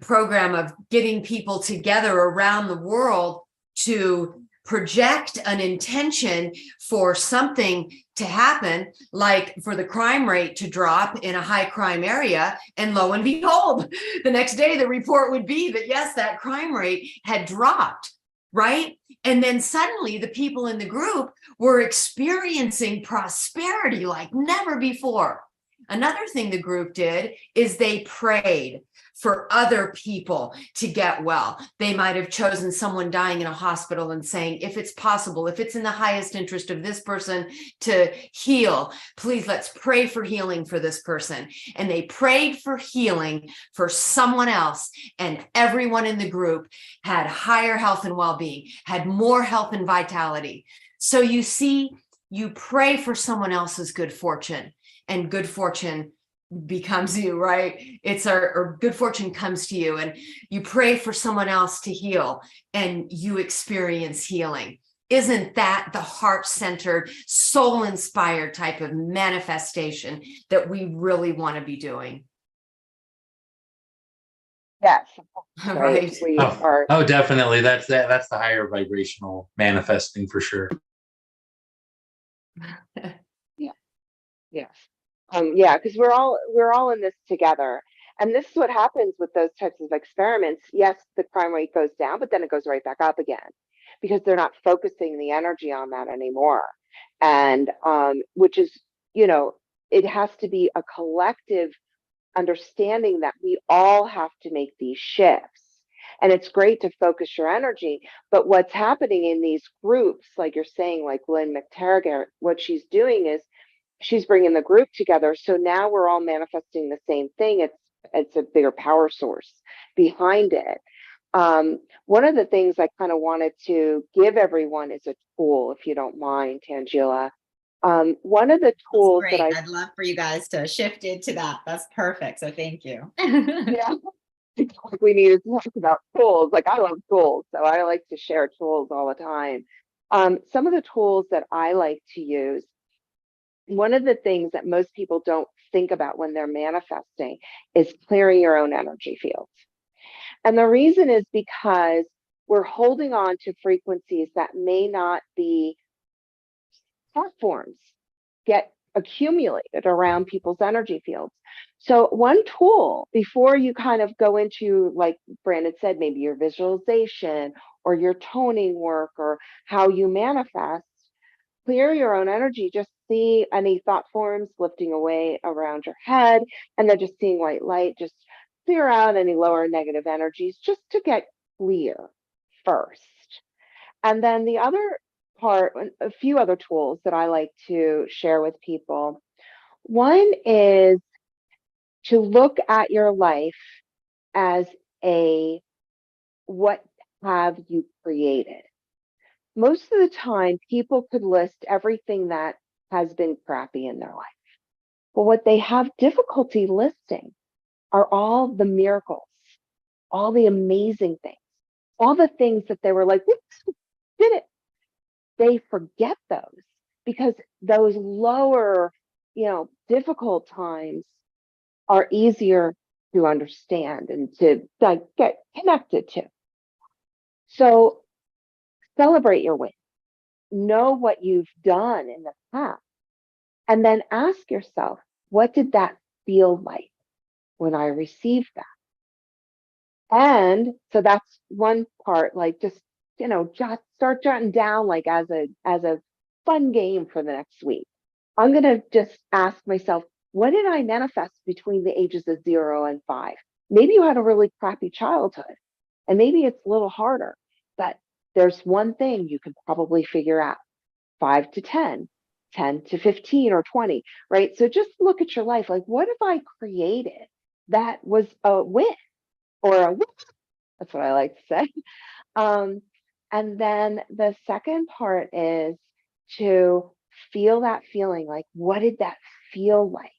program of getting people together around the world to project an intention for something to happen, like for the crime rate to drop in a high crime area. And lo and behold, the next day the report would be that yes, that crime rate had dropped, right? And then suddenly the people in the group were experiencing prosperity like never before. Another thing the group did is they prayed for other people to get well. They might have chosen someone dying in a hospital and saying, if it's possible, if it's in the highest interest of this person to heal, please let's pray for healing for this person. And they prayed for healing for someone else. And everyone in the group had higher health and well-being, had more health and vitality. So you see, you pray for someone else's good fortune, and good fortune becomes you, right? It's or good fortune comes to you, and you pray for someone else to heal and you experience healing. Isn't that the heart-centered, soul-inspired type of manifestation that we really want to be doing?
Yes.
Right.
We are.
Oh, definitely. That's the higher vibrational manifesting for sure.
Yes. Yeah, because we're all in this together. And this is what happens with those types of experiments. Yes, the crime rate goes down, but then it goes right back up again because they're not focusing the energy on that anymore. And which is, it has to be a collective understanding that we all have to make these shifts. And it's great to focus your energy, but what's happening in these groups, like you're saying, like Lynn McTaggart, what she's doing is she's bringing the group together. So now we're all manifesting the same thing. It's a bigger power source behind it. One of the things I kind of wanted to give everyone is a tool, if you don't mind, Tangela. One of the tools that
I'd love for you guys to shift into that. That's perfect. So thank you.
Yeah, we need to talk about tools. Like I love tools, so I like to share tools all the time. Some of the tools that I like to use, one of the things that most people don't think about when they're manifesting is clearing your own energy field. And the reason is because we're holding on to frequencies that may not be platforms get accumulated around people's energy fields. So one tool, before you kind of go into, like Brandon said, maybe your visualization or your toning work or how you manifest, clear your own energy. Just see any thought forms lifting away around your head, and then just seeing white light, just clear out any lower negative energies just to get clear first. And then the other part, a few other tools that I like to share with people. One is to look at your life as what have you created? Most of the time, people could list everything that has been crappy in their life. But what they have difficulty listing are all the miracles, all the amazing things, all the things that they were like, did it. They forget those because those lower, difficult times are easier to understand and to get connected to. So celebrate your wins. Know what you've done in the past. And then ask yourself, what did that feel like when I received that? And so that's one part, like just start jotting down like as a fun game for the next week. I'm gonna just ask myself, what did I manifest between the ages of 0 and 5? Maybe you had a really crappy childhood, and maybe it's a little harder, but there's one thing you could probably figure out: 5 to 10, 10 to 15 or 20, right? So just look at your life, like, what have I created that was a win or a win? That's what I like to say. And then the second part is to feel that feeling, like, what did that feel like?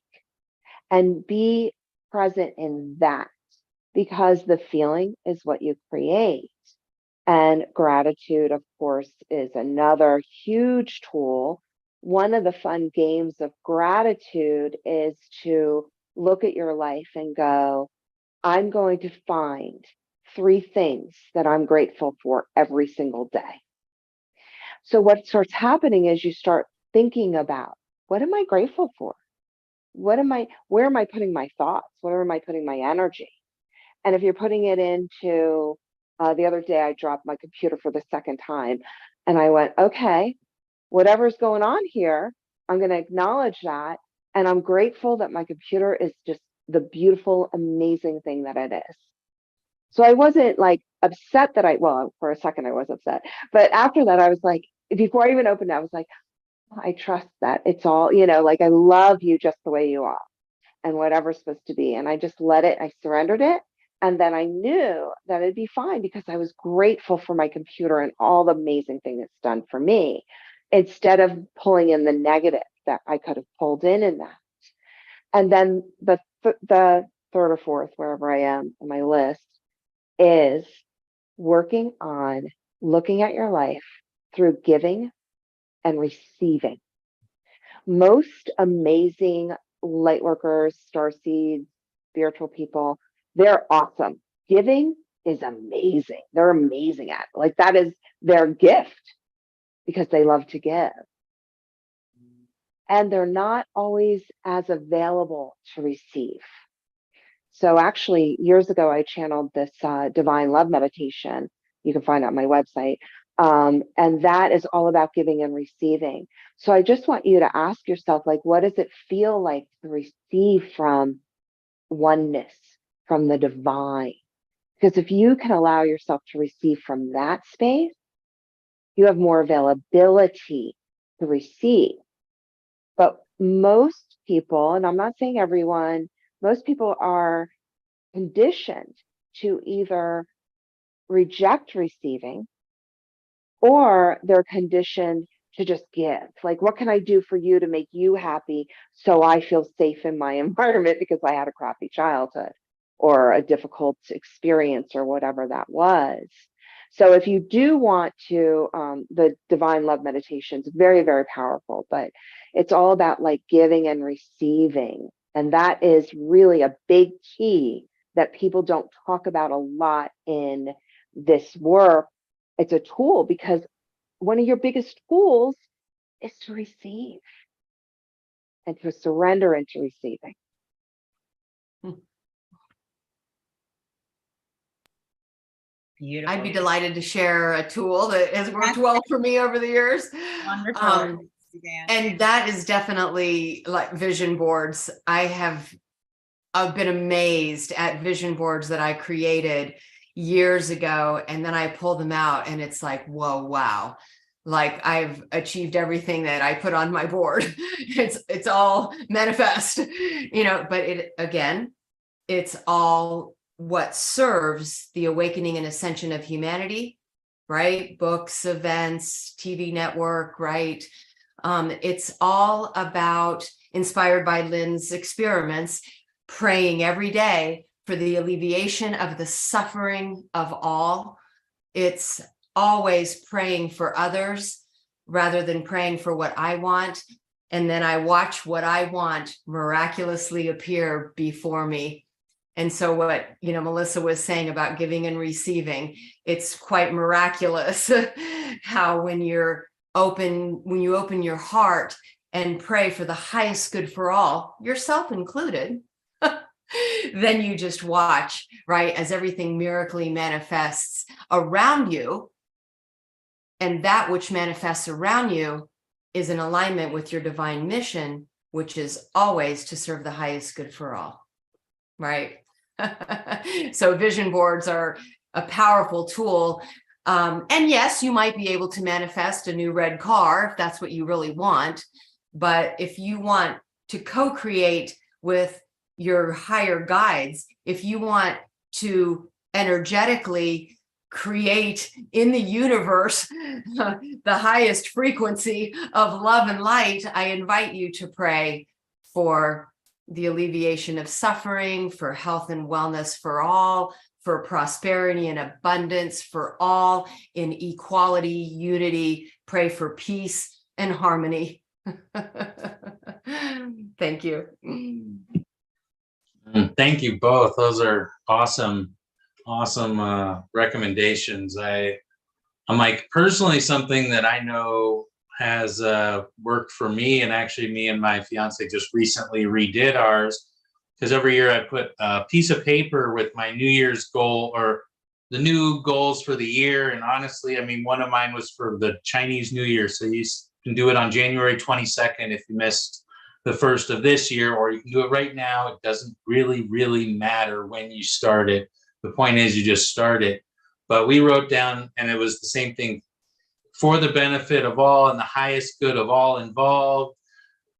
And be present in that, because the feeling is what you create. And gratitude, of course, is another huge tool. One of the fun games of gratitude is to look at your life and go, I'm going to find 3 things that I'm grateful for every single day. So what starts happening is you start thinking about, what am I grateful for? Where am I putting my thoughts? Where am I putting my energy? And if you're putting it into, the other day, I dropped my computer for the second time and I went, okay, whatever's going on here, I'm going to acknowledge that. And I'm grateful that my computer is just the beautiful, amazing thing that it is. So I wasn't like upset that well, for a second I was upset, but after that I was like, before I even opened it, I was like, I trust that it's all, like I love you just the way you are and whatever's supposed to be. And I just let it, I surrendered it. And then I knew that it'd be fine because I was grateful for my computer and all the amazing thing it's done for me, instead of pulling in the negative that I could have pulled in that. And then the third or fourth, wherever I am on my list, is working on looking at your life through giving and receiving. Most amazing light workers, starseeds, spiritual people, they're awesome. Giving is amazing. They're amazing at it. Like that is their gift because they love to give. And they're not always as available to receive. So actually, years ago, I channeled this divine love meditation. You can find it on my website. And that is all about giving and receiving. So I just want you to ask yourself, like, what does it feel like to receive from oneness, from the divine? Because if you can allow yourself to receive from that space, you have more availability to receive. But most people, and I'm not saying everyone, most people are conditioned to either reject receiving or they're conditioned to just give. Like, what can I do for you to make you happy so I feel safe in my environment because I had a crappy childhood or a difficult experience or whatever that was. So if you do want to, the divine love meditation is very, very powerful, but it's all about like giving and receiving. And that is really a big key that people don't talk about a lot in this work. It's a tool because one of your biggest tools is to receive and to surrender into receiving.
Beautiful.
I'd be delighted to share a tool that has worked well for me over the years.
Wonderful.
And that is definitely like vision boards. I've been amazed at vision boards that I created years ago, and then I pull them out and it's like, whoa, wow. Like I've achieved everything that I put on my board. It's all manifest, but it's all what serves the awakening and ascension of humanity, right? Books, events, TV network, right? It's all about, inspired by Lynn's experiments, praying every day for the alleviation of the suffering of all. It's always praying for others rather than praying for what I want. And then I watch what I want miraculously appear before me. And so what, Melissa was saying about giving and receiving, it's quite miraculous how when you open your heart and pray for the highest good for all, yourself included, then you just watch, right, as everything miraculously manifests around you. And that which manifests around you is in alignment with your divine mission, which is always to serve the highest good for all, right? So vision boards are a powerful tool. And yes, you might be able to manifest a new red car if that's what you really want. But if you want to co-create with your higher guides, if you want to energetically create in the universe the highest frequency of love and light, I invite you to pray for the alleviation of suffering, for health and wellness for all, for prosperity and abundance for all, in equality, unity. Pray for peace and harmony. Thank you.
Thank you both. Those are awesome recommendations. I'm like, personally, something that I know has worked for me, and actually me and my fiance just recently redid ours, because every year I put a piece of paper with my New Year's goal or the new goals for the year. And honestly, I mean, one of mine was for the Chinese New Year. So you can do it on January 22nd if you missed the first of this year, or you can do it right now. It doesn't really matter when you start it. The point is you just start it. But we wrote down, and it was the same thing: for the benefit of all and the highest good of all involved,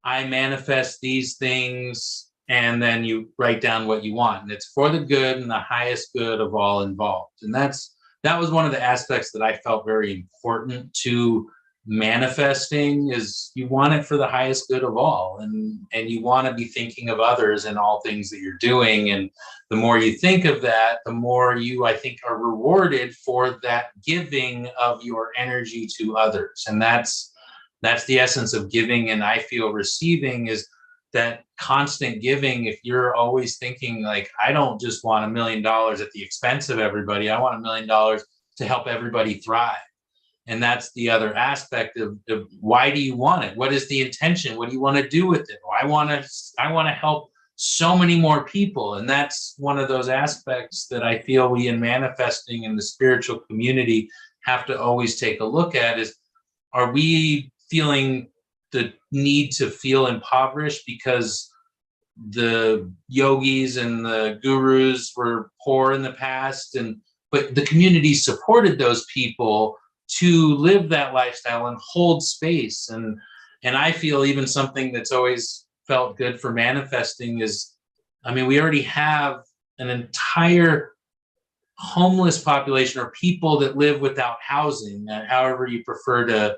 I manifest these things. And then you write down what you want, and it's for the good and the highest good of all involved. And that was one of the aspects that I felt very important to manifesting, is you want it for the highest good of all, and you want to be thinking of others in all things that you're doing. And the more you think of that, the more you, I think, are rewarded for that giving of your energy to others. And that's the essence of giving. And I feel receiving is that constant giving. If you're always thinking like, I don't just want $1 million at the expense of everybody, I want $1 million to help everybody thrive. And that's the other aspect of why do you want it? What is the intention? What do you want to do with it? I want to help so many more people. And that's one of those aspects that I feel we in manifesting in the spiritual community have to always take a look at is, are we feeling the need to feel impoverished because the yogis and the gurus were poor in the past, but the community supported those people to live that lifestyle and hold space. And I feel even something that's always felt good for manifesting is, I mean, we already have an entire homeless population, or people that live without housing, however you prefer to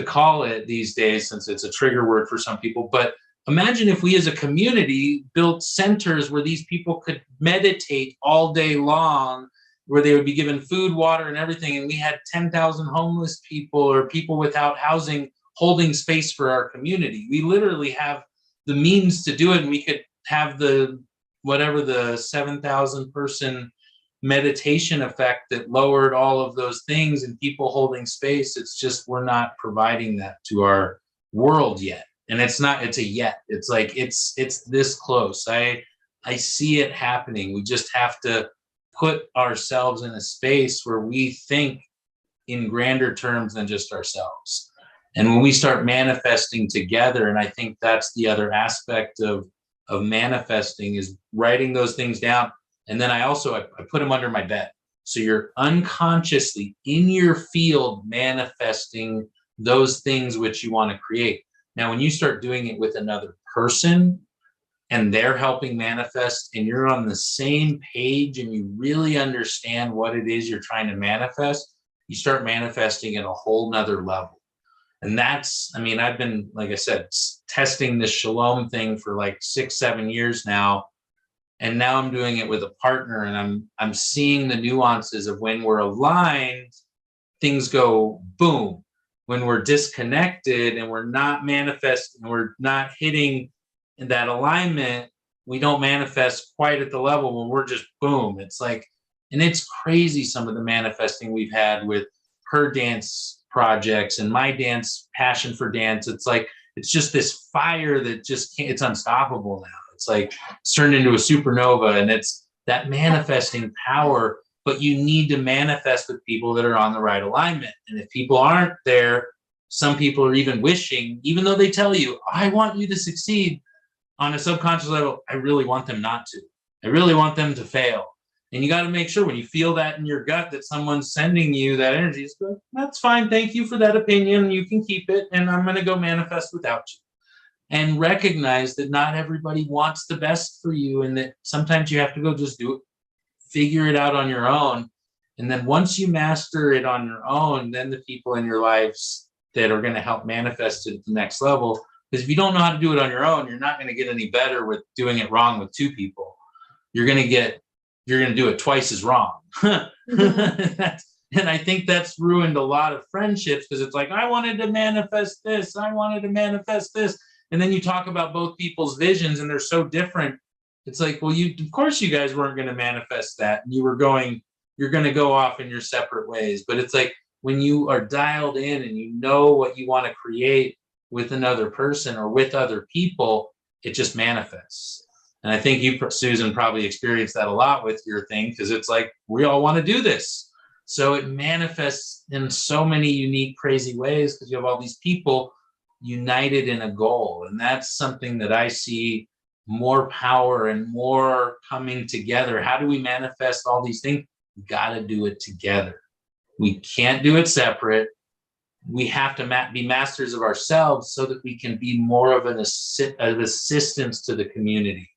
call it these days, since it's a trigger word for some people. But imagine if we as a community built centers where these people could meditate all day long, where they would be given food, water, and everything. And we had 10,000 homeless people or people without housing holding space for our community. We literally have the means to do it. And we could have the 7,000 person meditation effect that lowered all of those things and people holding space. It's just, we're not providing that to our world yet. And it's a yet. It's like, it's this close. I see it happening. We just have to put ourselves in a space where we think in grander terms than just ourselves. And when we start manifesting together, and I think that's the other aspect of manifesting, is writing those things down. And then I put them under my bed. So you're unconsciously in your field manifesting those things which you want to create. Now, when you start doing it with another person and they're helping manifest, and you're on the same page and you really understand what it is you're trying to manifest, you start manifesting at a whole nother level. And that's, I mean, I've been, like I said, testing this shalom thing for like 6-7 years now. And now I'm doing it with a partner, and I'm seeing the nuances of when we're aligned, things go boom. When we're disconnected and we're not manifesting, we're not hitting that alignment, we don't manifest quite at the level when we're just boom. It's like, and it's crazy some of the manifesting we've had with her dance projects and my dance passion for dance. It's like, it's just this fire that just can't, it's unstoppable now. It's like it's turned into a supernova, and it's that manifesting power. But you need to manifest with people that are on the right alignment. And if people aren't there, some people are even wishing, even though they tell you, I want you to succeed, on a subconscious level, I really want them not to. I really want them to fail. And you got to make sure when you feel that in your gut that someone's sending you that energy, it's like, that's fine. Thank you for that opinion. You can keep it. And I'm going to go manifest without you. And recognize that not everybody wants the best for you, and that sometimes you have to go just do it, figure it out on your own. And then once you master it on your own, then the people in your lives that are going to help manifest it at the next level. Because if you don't know how to do it on your own, you're not going to get any better with doing it wrong with two people. You're going to get you're going to do it twice as wrong. And I think that's ruined a lot of friendships, because it's like, I wanted to manifest this, I wanted to manifest this. And then you talk about both people's visions and they're so different. It's like, well, of course you guys weren't going to manifest that. And you're going to go off in your separate ways. But it's like, when you are dialed in and you know what you want to create with another person or with other people, it just manifests. And I think you, Susan, probably experienced that a lot with your thing, because it's like, we all want to do this. So it manifests in so many unique, crazy ways, because you have all these people united in a goal. And that's something that I see more power and more coming together. How do we manifest all these things? We got to do it together. We can't do it separate. We have to be masters of ourselves so that we can be more of an assistance to the community,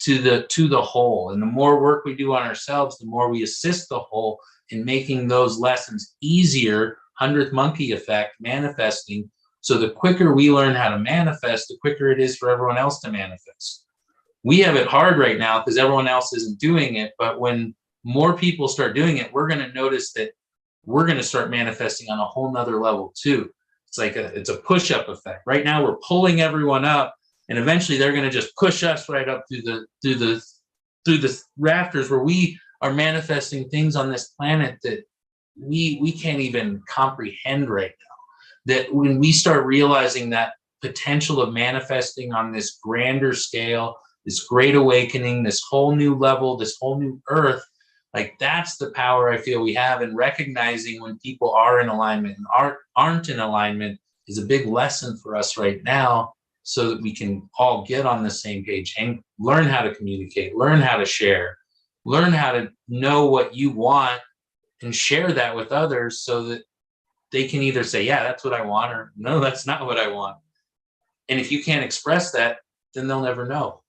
to the whole. And the more work we do on ourselves, the more we assist the whole in making those lessons easier. 100th monkey effect, manifesting. So the quicker we learn how to manifest, the quicker it is for everyone else to manifest. We have it hard right now because everyone else isn't doing it. But when more people start doing it, we're going to notice that we're going to start manifesting on a whole nother level too. It's like it's a push-up effect. Right now we're pulling everyone up, and eventually they're going to just push us right up through the rafters, where we are manifesting things on this planet that we can't even comprehend right now. That when we start realizing that potential of manifesting on this grander scale, this great awakening, this whole new level, this whole new earth, like that's the power I feel we have. And recognizing when people are in alignment and aren't in alignment is a big lesson for us right now, so that we can all get on the same page and learn how to communicate, learn how to share, learn how to know what you want and share that with others, so that they can either say, yeah, that's what I want, or no, that's not what I want. And if you can't express that, then they'll never know.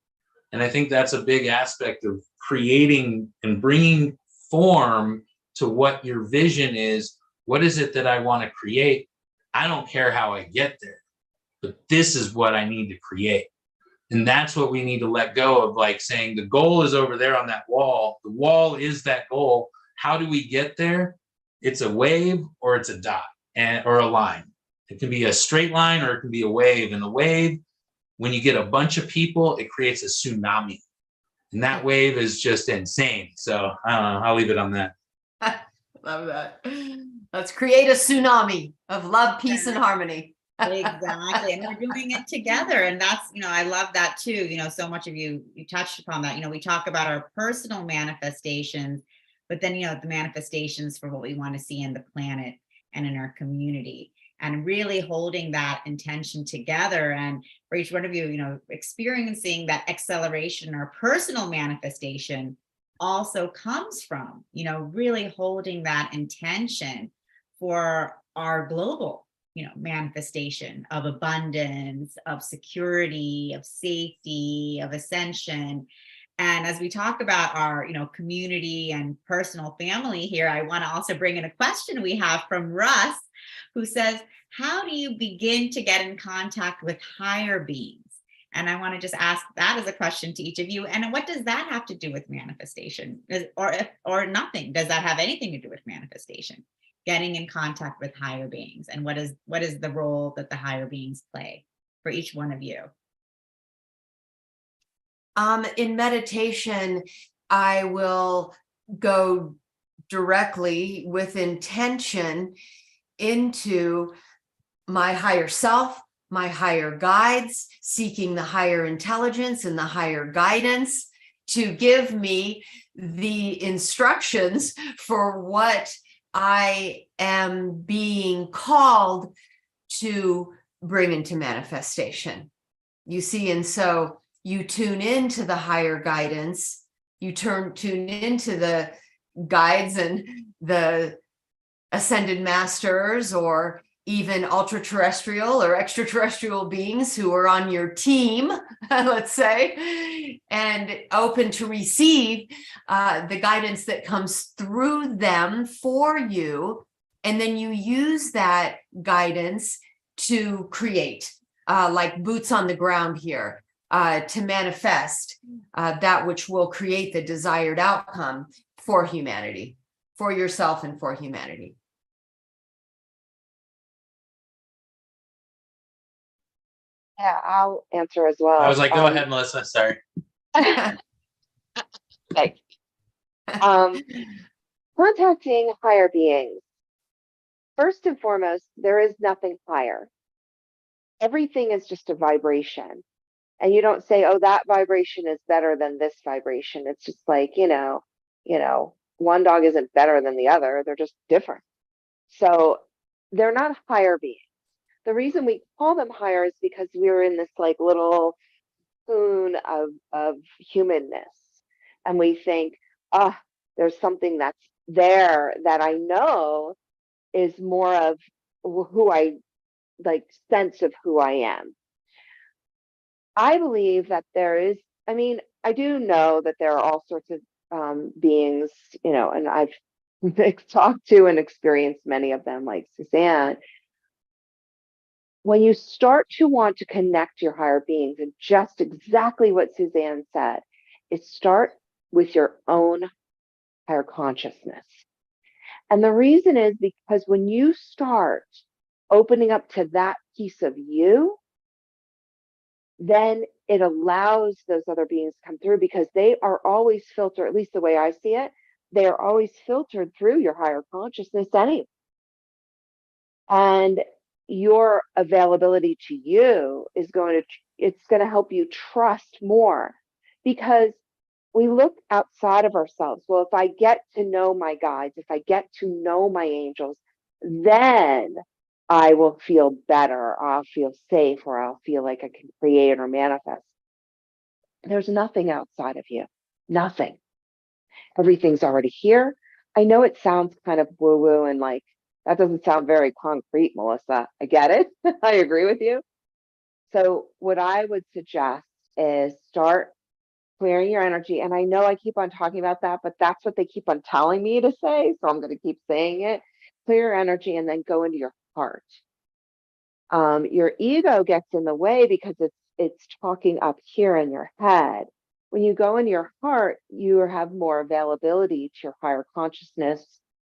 And I think that's a big aspect of creating and bringing form to what your vision is. What is it that I want to create? I don't care how I get there, but this is what I need to create. And that's what we need to let go of, like saying the goal is over there on that wall. The wall is that goal. How do we get there? It's a wave or it's a dot or a line. It can be a straight line or it can be a wave. And the wave, when you get a bunch of people, it creates a tsunami. And that wave is just insane. So I don't know, I'll leave it on that.
Love that. Let's create a tsunami of love, peace, and harmony.
Exactly. And we're doing it together. And that's, I love that too. So much of you touched upon that. We talk about our personal manifestations, but then, the manifestations for what we want to see in the planet and in our community, and really holding that intention together. And for each one of you, experiencing that acceleration or personal manifestation also comes from, really holding that intention for our global, manifestation of abundance, of security, of safety, of ascension. And as we talk about our, community and personal family here, I want to also bring in a question we have from Russ, who says, how do you begin to get in contact with higher beings? And I want to just ask that as a question to each of you. And what does that have to do with manifestation? Or nothing? Does that have anything to do with manifestation? Getting in contact with higher beings, and what is the role that the higher beings play for each one of you?
In meditation, I will go directly with intention into my higher self, my higher guides, seeking the higher intelligence and the higher guidance to give me the instructions for what I am being called to bring into manifestation. You see, and so you tune into the higher guidance, you tune into the guides and the ascended masters, or even ultra-terrestrial or extraterrestrial beings who are on your team, let's say, and open to receive the guidance that comes through them for you. And then you use that guidance to create, like boots on the ground here. to manifest that which will create the desired outcome for humanity, for yourself and for humanity.
Yeah, I'll answer as well.
I was like, go ahead, Melissa. Sorry.
Thanks. Contacting higher beings. First and foremost, there is nothing higher. Everything is just a vibration. And you don't say, oh, that vibration is better than this vibration. It's just like, one dog isn't better than the other. They're just different. So they're not higher beings. The reason we call them higher is because we're in this like little cocoon of humanness. And we think, there's something that's there that I know is more of who I like, sense of who I am. I believe that there is, I do know that there are all sorts of beings, and I've talked to and experienced many of them, like Suzanne. When you start to want to connect your higher beings, and just exactly what Suzanne said, is start with your own higher consciousness. And the reason is because when you start opening up to that piece of you, then it allows those other beings to come through, because they are always filtered, at least the way I see it, they are always filtered through your higher consciousness anyway. And your availability to you is going to help you trust more, because we look outside of ourselves. Well, if I get to know my guides, if I get to know my angels, then I will feel better, I'll feel safe, or I'll feel like I can create or manifest. There's nothing outside of you, nothing. Everything's already here. I know it sounds kind of woo-woo and like, that doesn't sound very concrete, Melissa. I get it. I agree with you. So what I would suggest is start clearing your energy. And I know I keep on talking about that, but that's what they keep on telling me to say. So I'm going to keep saying it. Clear your energy and then go into your heart. Your ego gets in the way because it's talking up here in your head. When you go into your heart, you have more availability to your higher consciousness,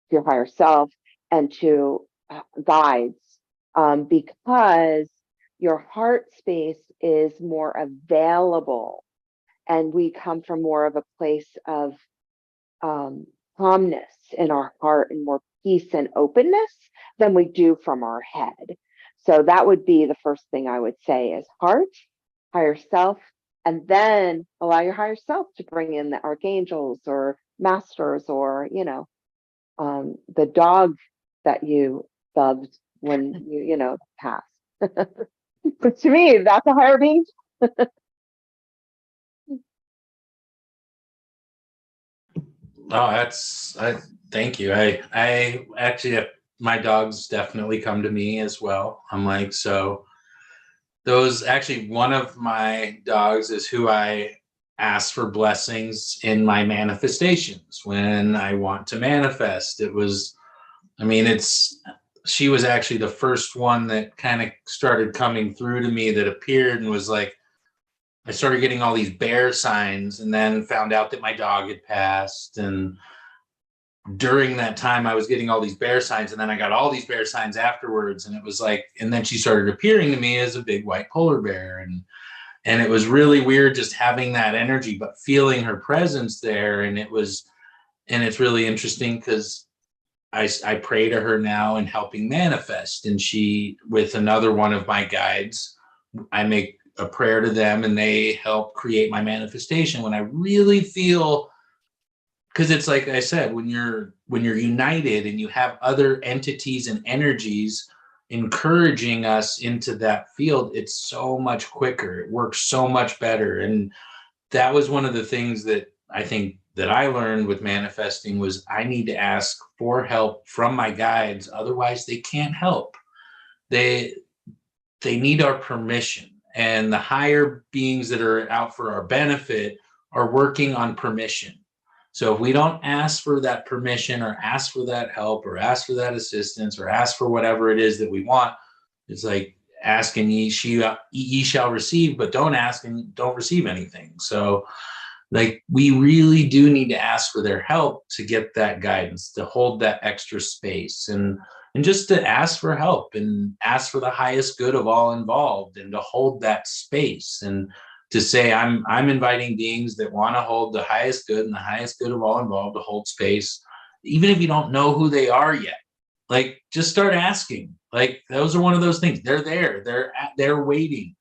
to your higher self, and to guides, because your heart space is more available, and we come from more of a place of calmness in our heart and more peace and openness than we do from our head. So that would be the first thing I would say is heart, higher self, and then allow your higher self to bring in the archangels or masters or, the dog that you loved when you passed. But to me, that's a higher being.
Thank you. I actually, my dogs definitely come to me as well. I'm like, so those actually, one of my dogs is who I ask for blessings in my manifestations when I want to manifest. She was actually the first one that kind of started coming through to me, that appeared and was like, I started getting all these bear signs, and then found out that my dog had passed. And during that time I was getting all these bear signs, and then I got all these bear signs afterwards. And it was like, and then she started appearing to me as a big white polar bear. And it was really weird just having that energy, but feeling her presence there. And it's really interesting because I pray to her now in helping manifest. And she, with another one of my guides, I make a prayer to them and they help create my manifestation when I really feel, because it's like I said, when you're united and you have other entities and energies encouraging us into that field, it's so much quicker. It works so much better. And that was one of the things that I think that I learned with manifesting was I need to ask for help from my guides. Otherwise they can't help. They need our permission. And the higher beings that are out for our benefit are working on permission. So if we don't ask for that permission or ask for that help or ask for that assistance or ask for whatever it is that we want, it's like ask and ye shall receive, but don't ask and don't receive anything. So like we really do need to ask for their help to get that guidance, to hold that extra space, and just to ask for help and ask for the highest good of all involved, and to hold that space, and to say I'm inviting beings that want to hold the highest good and the highest good of all involved, to hold space, even if you don't know who they are yet. Like just start asking. Like those are one of those things. They're there. They're waiting.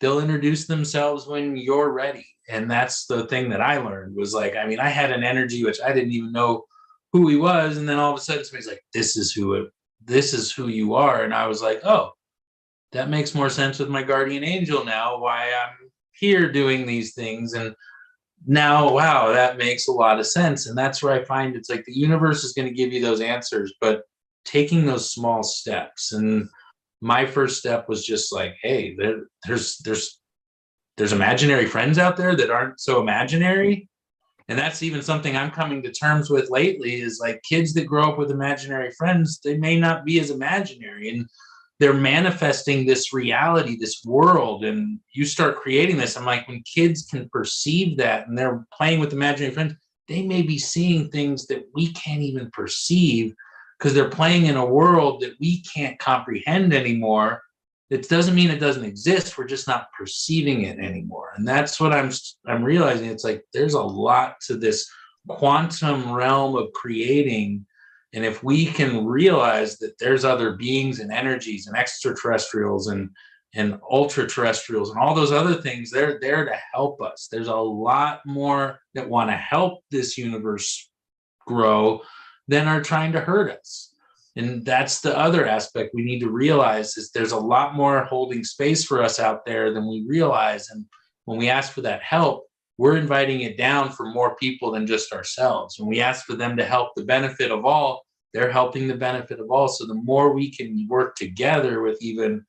They'll introduce themselves when you're ready. And that's the thing that I learned was like, I mean, I had an energy which I didn't even know who he was, and then all of a sudden somebody's like, this is who you are. And I was like, oh, that makes more sense with my guardian angel now, why I'm here doing these things. And now, wow, that makes a lot of sense. And that's where I find it's like the universe is going to give you those answers, but taking those small steps. And my first step was just like, hey, there's imaginary friends out there that aren't so imaginary. And that's even something I'm coming to terms with lately, is like kids that grow up with imaginary friends, they may not be as imaginary, and they're manifesting this reality, this world, and you start creating this. I'm like, when kids can perceive that and they're playing with imaginary friends, they may be seeing things that we can't even perceive because they're playing in a world that we can't comprehend anymore. It doesn't mean it doesn't exist. We're just not perceiving it anymore. And that's what I'm realizing. It's like there's a lot to this quantum realm of creating. And if we can realize that there's other beings and energies and extraterrestrials and ultra terrestrials and all those other things, they're there to help us. There's a lot more that want to help this universe grow than are trying to hurt us. And that's the other aspect we need to realize, is there's a lot more holding space for us out there than we realize. And when we ask for that help, we're inviting it down for more people than just ourselves. When we ask for them to help the benefit of all, they're helping the benefit of all. So the more we can work together with even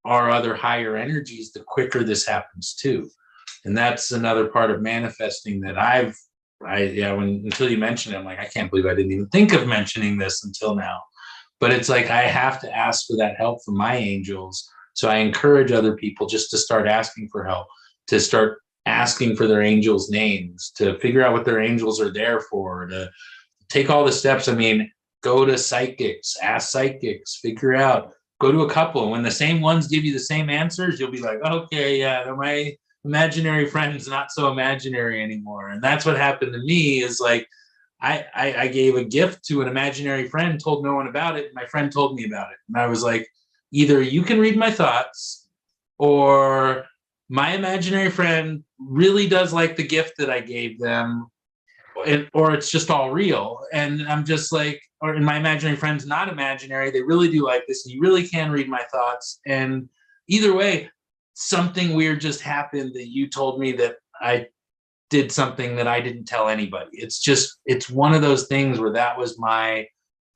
our other higher energies, the quicker this happens too. And that's another part of manifesting that until you mentioned it, I'm like, I can't believe I didn't even think of mentioning this until now. But it's like, I have to ask for that help from my angels. So I encourage other people just to start asking for help, to start asking for their angels' names, to figure out what their angels are there for, to take all the steps. I mean, go to psychics, ask psychics, figure out, go to a couple. And when the same ones give you the same answers, you'll be like, okay, yeah, my imaginary friend's not so imaginary anymore. And that's what happened to me, is like, I gave a gift to an imaginary friend, told no one about it. My friend told me about it. And I was like, either you can read my thoughts, or my imaginary friend really does like the gift that I gave them, or it's just all real. And I'm just like, or my imaginary friend's not imaginary. They really do like this. And you really can read my thoughts. And either way, something weird just happened that you told me that I did something that I didn't tell anybody. It's one of those things where that was my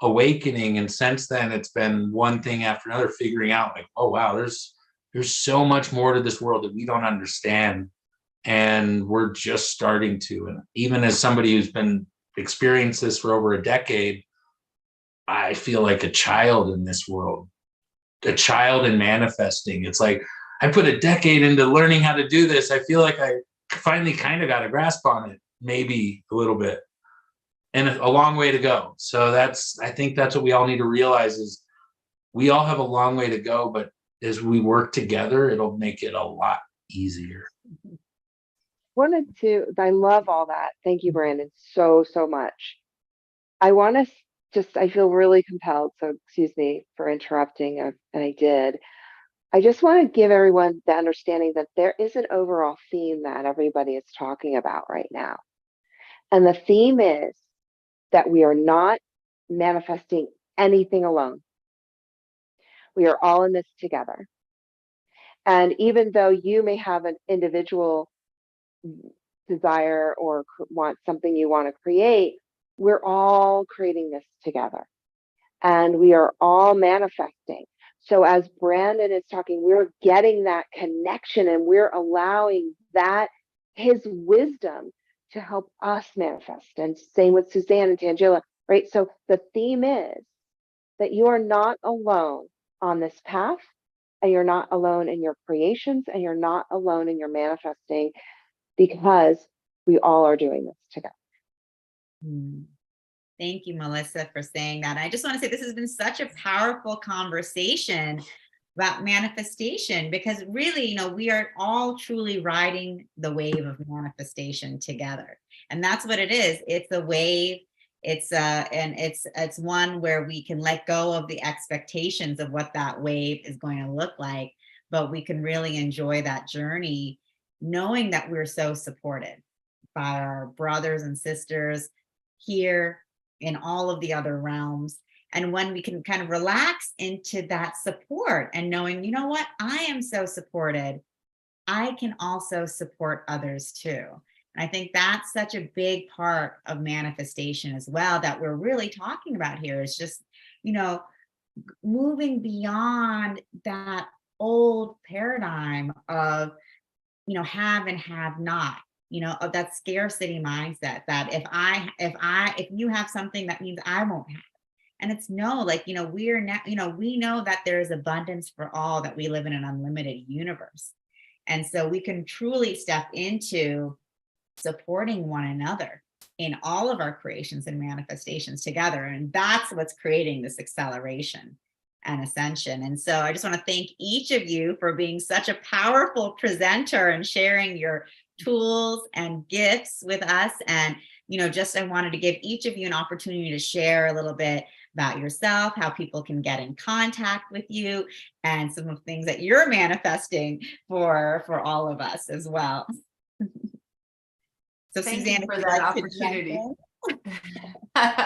awakening. And since then, it's been one thing after another, figuring out like, oh, wow, there's so much more to this world that we don't understand. And we're just starting to. And even as somebody who's been experienced this for over a decade, I feel like a child in this world, a child in manifesting. It's like, I put a decade into learning how to do this. I feel like I finally kind of got a grasp on it, maybe a little bit, and a long way to go. So I think that's what we all need to realize, is we all have a long way to go, but as we work together, it'll make it a lot easier.
I love all that. Thank you, Brandon, so much. I feel really compelled, so excuse me for interrupting, and I did. I just want to give everyone the understanding that there is an overall theme that everybody is talking about right now. And the theme is that we are not manifesting anything alone. We are all in this together. And even though you may have an individual desire or want something you want to create, we're all creating this together. And we are all manifesting. So as Brandon is talking, we're getting that connection, and we're allowing that, his wisdom, to help us manifest. And same with Suzanne and Tangela, right? So the theme is that you are not alone on this path, and you're not alone in your creations, and you're not alone in your manifesting, because we all are doing this together.
Thank you, Melissa, for saying that. I just want to say this has been such a powerful conversation about manifestation, because really, you know, we are all truly riding the wave of manifestation together. And that's what it is. It's a wave. And it's one where we can let go of the expectations of what that wave is going to look like, but we can really enjoy that journey, knowing that we're so supported by our brothers and sisters here in all of the other realms. And when we can kind of relax into that support and knowing, you know what, I am so supported, I can also support others too. And I think that's such a big part of manifestation as well, that we're really talking about here, is just, you know, moving beyond that old paradigm of, you know, have and have not, you know, of that scarcity mindset, that if you have something, that means I won't have. And it's no, like, you know, we're not, you know, we know that there is abundance for all, that we live in an unlimited universe. And so we can truly step into supporting one another in all of our creations and manifestations together. And that's what's creating this acceleration and ascension. And so I just want to thank each of you for being such a powerful presenter and sharing your tools and gifts with us. And, you know, just I wanted to give each of you an opportunity to share a little bit about yourself, how people can get in contact with you, and some of the things that you're manifesting for all of us as well. So
Thank
Suzanne,
you for
if you'd
that
like to jump
opportunity.
in.